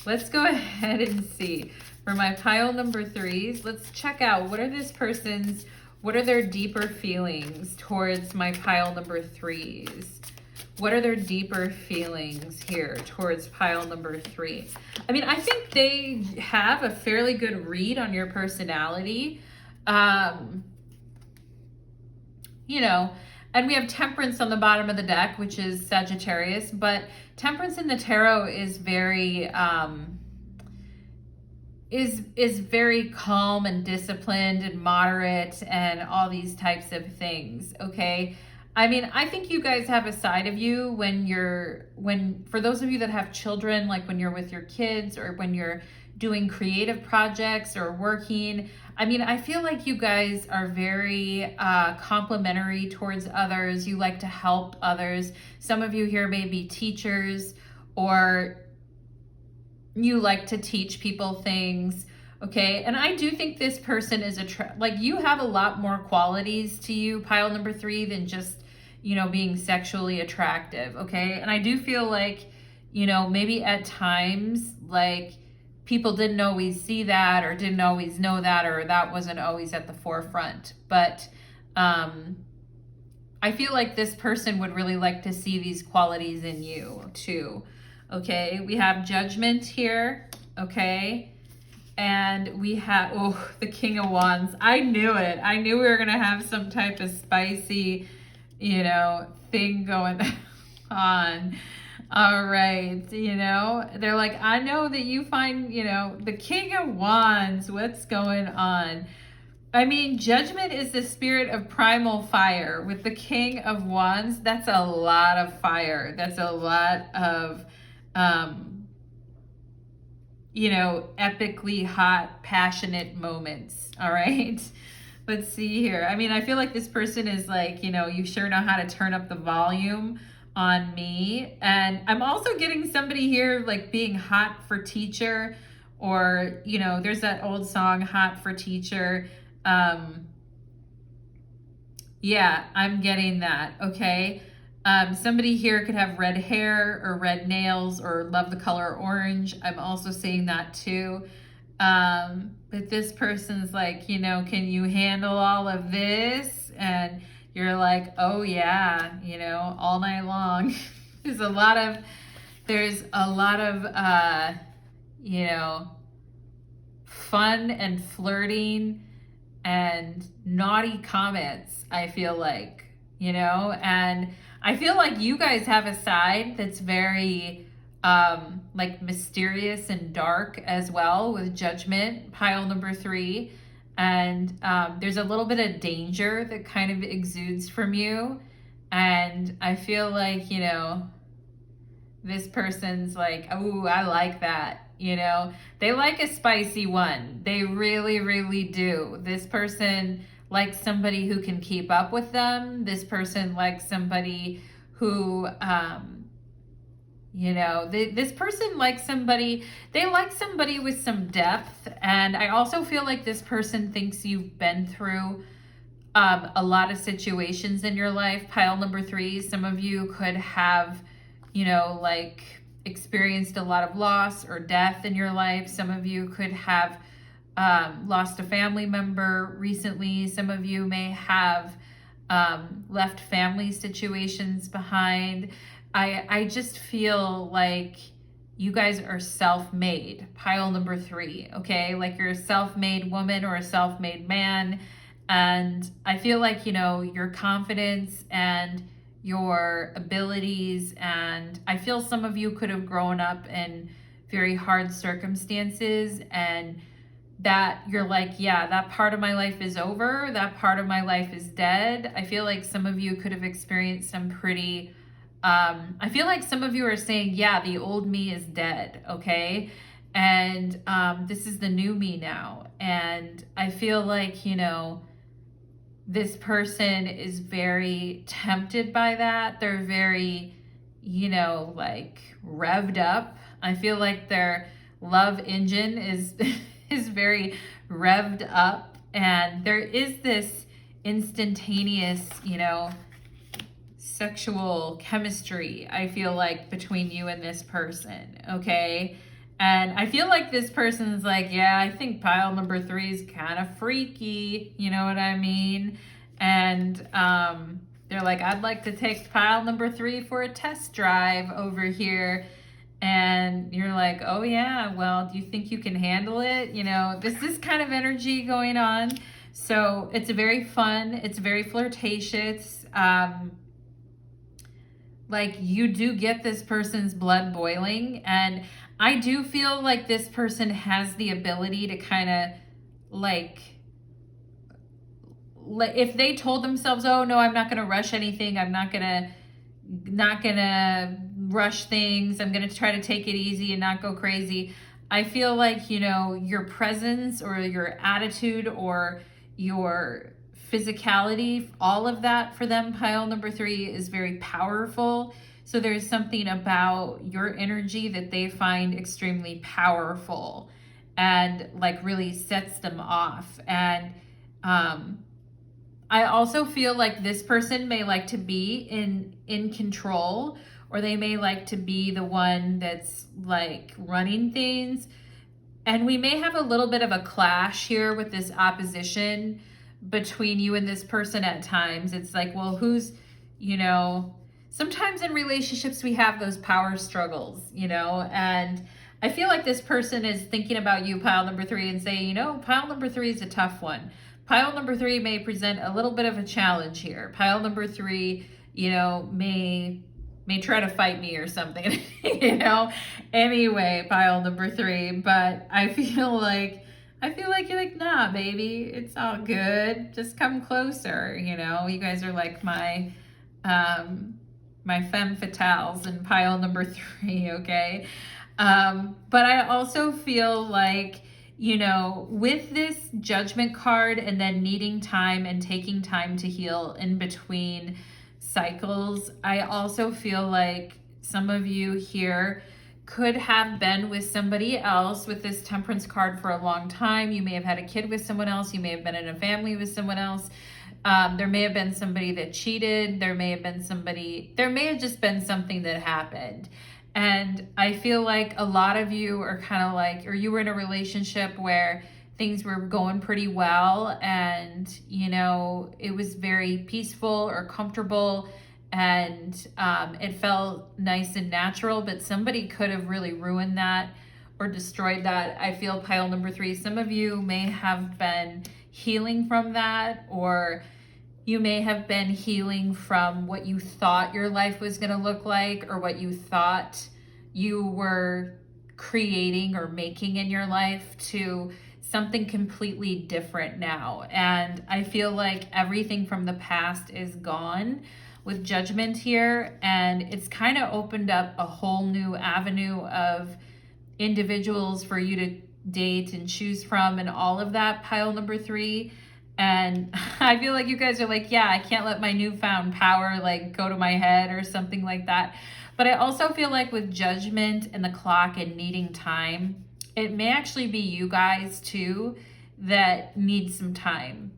let's go ahead and see. For my pile number 3s, let's check out what are their deeper feelings towards my pile number 3s. What are their deeper feelings here towards pile number 3? I mean, I think they have a fairly good read on your personality. You know, and we have Temperance on the bottom of the deck, which is Sagittarius, but Temperance in the tarot is very is very calm and disciplined and moderate and all these types of things, okay? I mean, I think you guys have a side of you for those of you that have children, like when you're with your kids or when you're doing creative projects or working. I mean, I feel like you guys are very complimentary towards others. You like to help others. Some of you here may be teachers, or you like to teach people things, okay? And I do think this person is like, you have a lot more qualities to you, pile number 3, than just, you know, being sexually attractive, okay? And I do feel like, you know, maybe at times, like, people didn't always see that or didn't always know that, or that wasn't always at the forefront. But I feel like this person would really like to see these qualities in you too. Okay, we have Judgment here, okay? And we have, oh, the King of Wands. I knew it. I knew we were going to have some type of spicy, you know, thing going on. All right, you know, they're like, I know that you find, you know, the King of Wands, what's going on? I mean, Judgment is the spirit of primal fire. With the King of Wands, that's a lot of fire. That's a lot of, you know, epically hot, passionate moments. All right. Let's see here. I mean, I feel like this person is like, you know, you sure know how to turn up the volume on me. And I'm also getting somebody here like being hot for teacher, or, you know, there's that old song, Hot for Teacher. Yeah, I'm getting that. Okay. Somebody here could have red hair or red nails or love the color orange. I'm also seeing that too. But this person's like, you know, can you handle all of this? And you're like, oh yeah, you know, all night long. There's a lot of, you know, fun and flirting and naughty comments, I feel like, you know, and I feel like you guys have a side that's very like mysterious and dark as well, with Judgment, pile number 3. And there's a little bit of danger that kind of exudes from you. And I feel like, you know, this person's like, oh, I like that. You know, they like a spicy one. They really, really do. This person likes somebody who can keep up with them. This person likes somebody who, you know, this person likes somebody, they like somebody with some depth. And I also feel like this person thinks you've been through a lot of situations in your life, pile number 3. Some of you could have, you know, like experienced a lot of loss or death in your life. Some of you could have lost a family member recently. Some of you may have left family situations behind. I just feel like you guys are self-made, pile number 3, okay? Like you're a self-made woman or a self-made man. And I feel like, you know, your confidence and your abilities, and I feel some of you could have grown up in very hard circumstances, and that you're like, yeah, that part of my life is over, that part of my life is dead. I feel like some of you could have experienced some pretty I feel like some of you are saying, yeah, the old me is dead, okay? And this is the new me now. And I feel like, you know, this person is very tempted by that. They're very, you know, like revved up. I feel like their love engine is is very revved up, and there is this instantaneous, you know, sexual chemistry, I feel like, between you and this person, okay? And I feel like this person's like, yeah, I think pile number 3 is kind of freaky, you know what I mean? And They're like, I'd like to take pile number 3 for a test drive over here. And you're like, oh yeah, well, do you think you can handle it? You know, this kind of energy going on. So it's very fun. It's very flirtatious. Like, you do get this person's blood boiling. And I do feel like this person has the ability to kind of like, if they told themselves, oh no, I'm not going to rush anything. I'm not going to rush things. I'm going to try to take it easy and not go crazy. I feel like, you know, your presence or your attitude or your physicality, all of that for them, pile number 3, is very powerful. So there's something about your energy that they find extremely powerful and like really sets them off. And I also feel like this person may like to be in control, or they may like to be the one that's like running things. And we may have a little bit of a clash here with this opposition between you and this person at times. It's like, well, who's, you know, sometimes in relationships we have those power struggles, you know, and I feel like this person is thinking about you, pile number 3, and saying, you know, pile number 3 is a tough one. Pile number 3 may present a little bit of a challenge here. Pile number 3, you know, may try to fight me or something, you know. Anyway, pile number 3, but I feel like you're like, nah, baby, it's all good. Just come closer, you know. You guys are like my femme fatales in pile number 3, okay? But I also feel like, you know, with this Judgment card and then needing time and taking time to heal in between cycles, I also feel like some of you here could have been with somebody else with this Temperance card for a long time. You may have had a kid with someone else. You may have been in a family with someone else. There may have been somebody that cheated. There may have just been something that happened. And I feel like a lot of you are kind of like, or you were in a relationship where things were going pretty well and, you know, it was very peaceful or comfortable and it felt nice and natural, but somebody could have really ruined that or destroyed that. I feel pile number 3, some of you may have been healing from that, or you may have been healing from what you thought your life was going to look like, or what you thought you were creating or making in your life, to something completely different now. And I feel like everything from the past is gone with Judgment here, and it's kind of opened up a whole new avenue of individuals for you to date and choose from and all of that, pile number 3. And I feel like you guys are like, yeah, I can't let my newfound power like go to my head or something like that. But I also feel like with Judgment and the clock and needing time, it may actually be you guys too that need some time.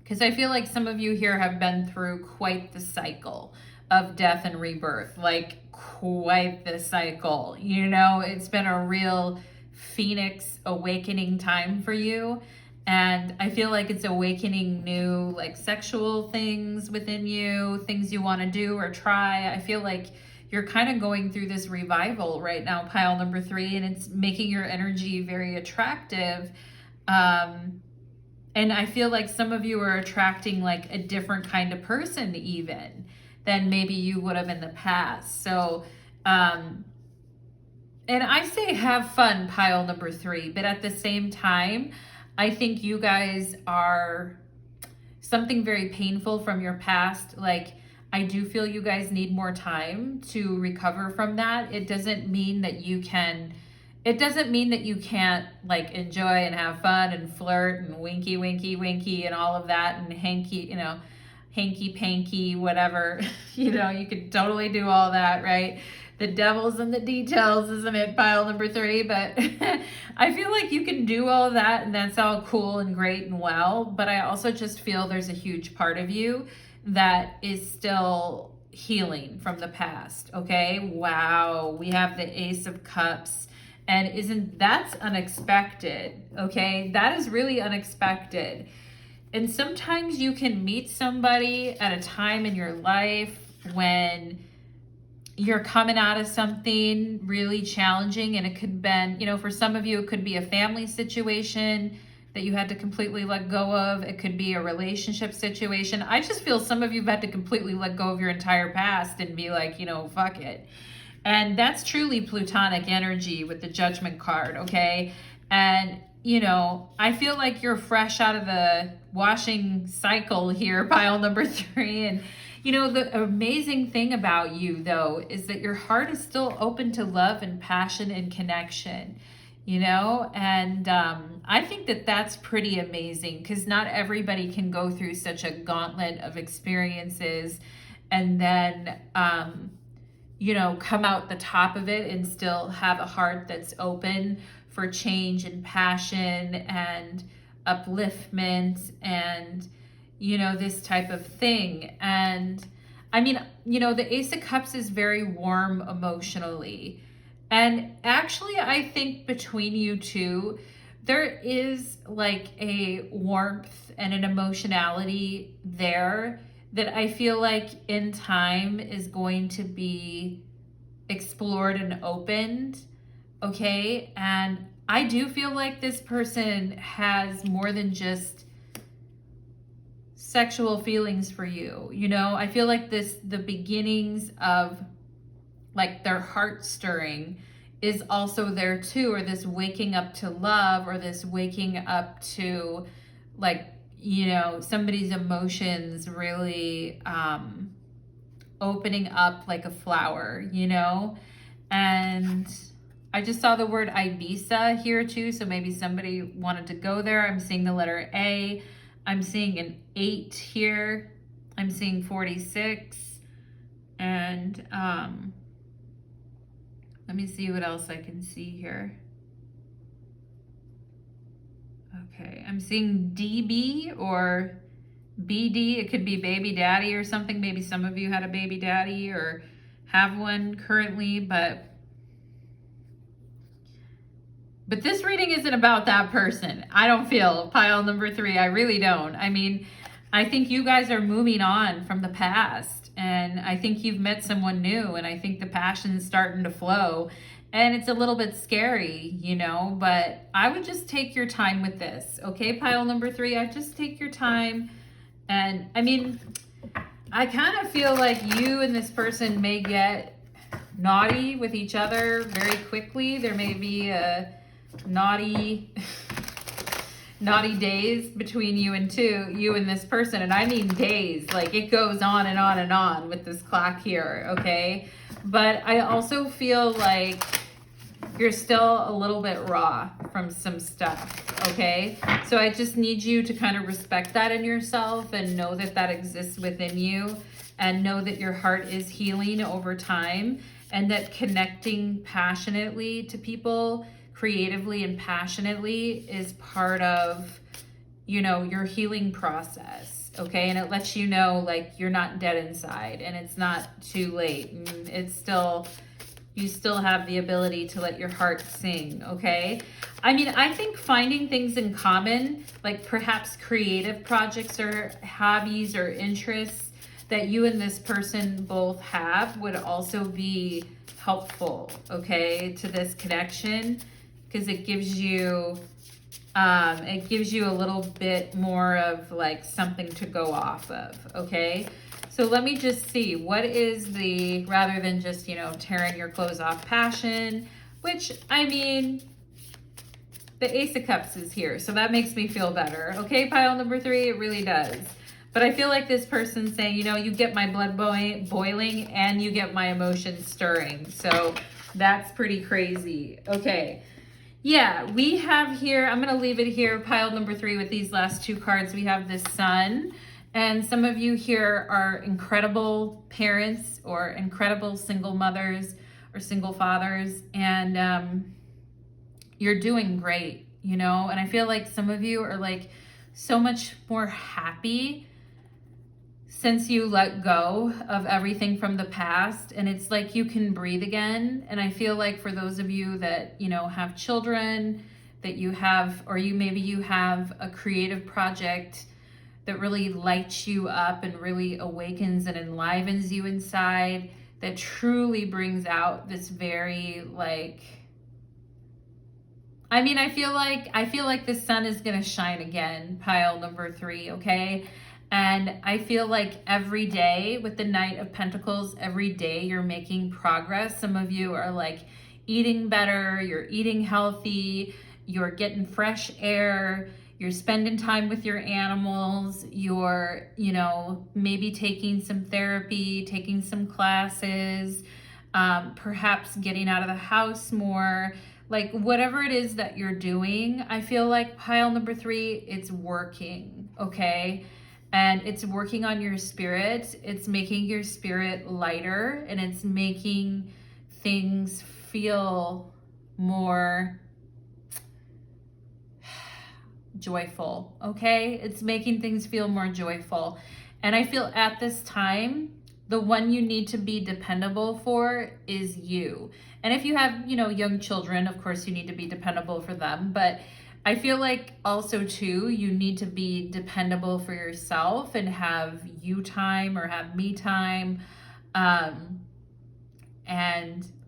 Because I feel like some of you here have been through quite the cycle of death and rebirth, like quite the cycle. You know, it's been a real phoenix awakening time for you. And I feel like it's awakening new like sexual things within you, things you want to do or try. I feel like you're kind of going through this revival right now, pile number 3, and it's making your energy very attractive. And I feel like some of you are attracting like a different kind of person even than maybe you would have in the past. So, and I say have fun, pile number 3, but at the same time, I think you guys are something very painful from your past. Like, I do feel you guys need more time to recover from that. It doesn't mean that you can't like enjoy and have fun and flirt and winky, winky, winky and all of that and hanky, you know, hanky panky, whatever. You know, you could totally do all that, right? The devil's in the details, isn't it, pile number 3? But I feel like you can do all of that and that's all cool and great and well. But I also just feel there's a huge part of you that is still healing from the past, okay? Wow, we have the Ace of Cups. And that's unexpected, okay? That is really unexpected. And sometimes you can meet somebody at a time in your life when you're coming out of something really challenging, and it could be, you know, for some of you, it could be a family situation that you had to completely let go of. It could be a relationship situation. I just feel some of you have had to completely let go of your entire past and be like, you know, fuck it. And that's truly Plutonic energy with the Judgment card, okay? And, you know, I feel like you're fresh out of the washing cycle here, pile number 3. And, you know, the amazing thing about you, though, is that your heart is still open to love and passion and connection, you know? And I think that that's pretty amazing, because not everybody can go through such a gauntlet of experiences and then, you know, come out the top of it and still have a heart that's open for change and passion and upliftment and, you know, this type of thing. And I mean, you know, the Ace of Cups is very warm emotionally. And actually, I think between you two, there is like a warmth and an emotionality there that I feel like in time is going to be explored and opened, okay? And I do feel like this person has more than just sexual feelings for you, you know? I feel like the beginnings of like their heart stirring is also there too, or this waking up to love, or this waking up to like, you know, somebody's emotions really opening up like a flower, you know? And I just saw the word Ibiza here too, so maybe somebody wanted to go there. I'm seeing the letter A. I'm seeing an 8 here. I'm seeing 46. And let me see what else I can see here. Okay, I'm seeing DB or BD. It could be baby daddy or something. Maybe some of you had a baby daddy or have one currently, but this reading isn't about that person. I don't feel, pile number 3. I really don't. I mean, I think you guys are moving on from the past, and I think you've met someone new, and I think the passion's starting to flow, and it's a little bit scary, you know, but I would just take your time with this, okay, pile number 3? I just take your time. And I mean, I kind of feel like you and this person may get naughty with each other very quickly. There may be a naughty days between you and this person. And I mean days, like it goes on and on and on with this clock here, okay? But I also feel like you're still a little bit raw from some stuff, okay? So I just need you to kind of respect that in yourself and know that that exists within you, and know that your heart is healing over time, and that connecting passionately to people, creatively and passionately, is part of, you know, your healing process, okay? And it lets you know, like, you're not dead inside, and it's not too late, and it's still, you still have the ability to let your heart sing, okay? I mean, I think finding things in common, like perhaps creative projects or hobbies or interests that you and this person both have, would also be helpful, okay, to this connection, because it gives you a little bit more of like something to go off of, okay? So let me just see, what is the, rather than just, you know, tearing your clothes off passion, which, I mean, the Ace of Cups is here, so that makes me feel better, okay, pile number 3, it really does. But I feel like this person's saying, you know, you get my blood boiling and you get my emotions stirring, so that's pretty crazy, okay. Yeah, we have here, I'm going to leave it here, pile number 3 with these last 2 cards. We have the Sun, and some of you here are incredible parents or incredible single mothers or single fathers, and you're doing great, you know? And I feel like some of you are like so much more happy since you let go of everything from the past, and it's like you can breathe again. And I feel like for those of you that, you know, have children, that you have, or maybe you have a creative project that really lights you up and really awakens and enlivens you inside, that truly brings out this very like, I mean, I feel like the sun is going to shine again, pile number 3, okay? And I feel like every day with the Knight of Pentacles, every day you're making progress. Some of you are like eating better, you're eating healthy, you're getting fresh air, you're spending time with your animals, you're, you know, maybe taking some therapy, taking some classes, perhaps getting out of the house more. Like whatever it is that you're doing, I feel like pile number 3, it's working, okay? And it's working on your spirit. It's making your spirit lighter, and it's making things feel more joyful, okay? It's making things feel more joyful. And I feel at this time, the one you need to be dependable for is you. And if you have, you know, young children, of course you need to be dependable for them. But I feel like also too, you need to be dependable for yourself and have you time or have me time. And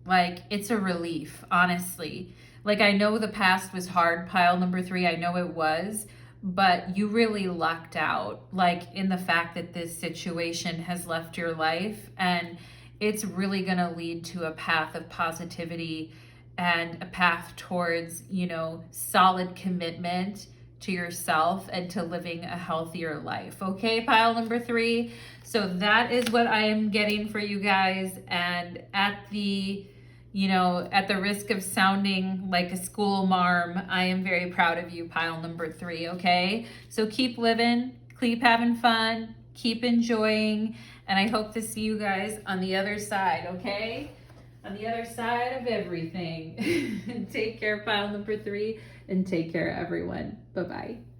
like, it's a relief, honestly. Like, I know the past was hard, pile number 3, I know it was, but you really lucked out, like in the fact that this situation has left your life, and it's really going to lead to a path of positivity and a path towards, you know, solid commitment to yourself and to living a healthier life. Okay, pile number 3. So that is what I am getting for you guys. And at the, you know, at the risk of sounding like a school marm, I am very proud of you, pile number 3, okay? So keep living, keep having fun, keep enjoying, and I hope to see you guys on the other side, okay? On the other side of everything. Take care, pile number 3, and take care, everyone. Bye-bye.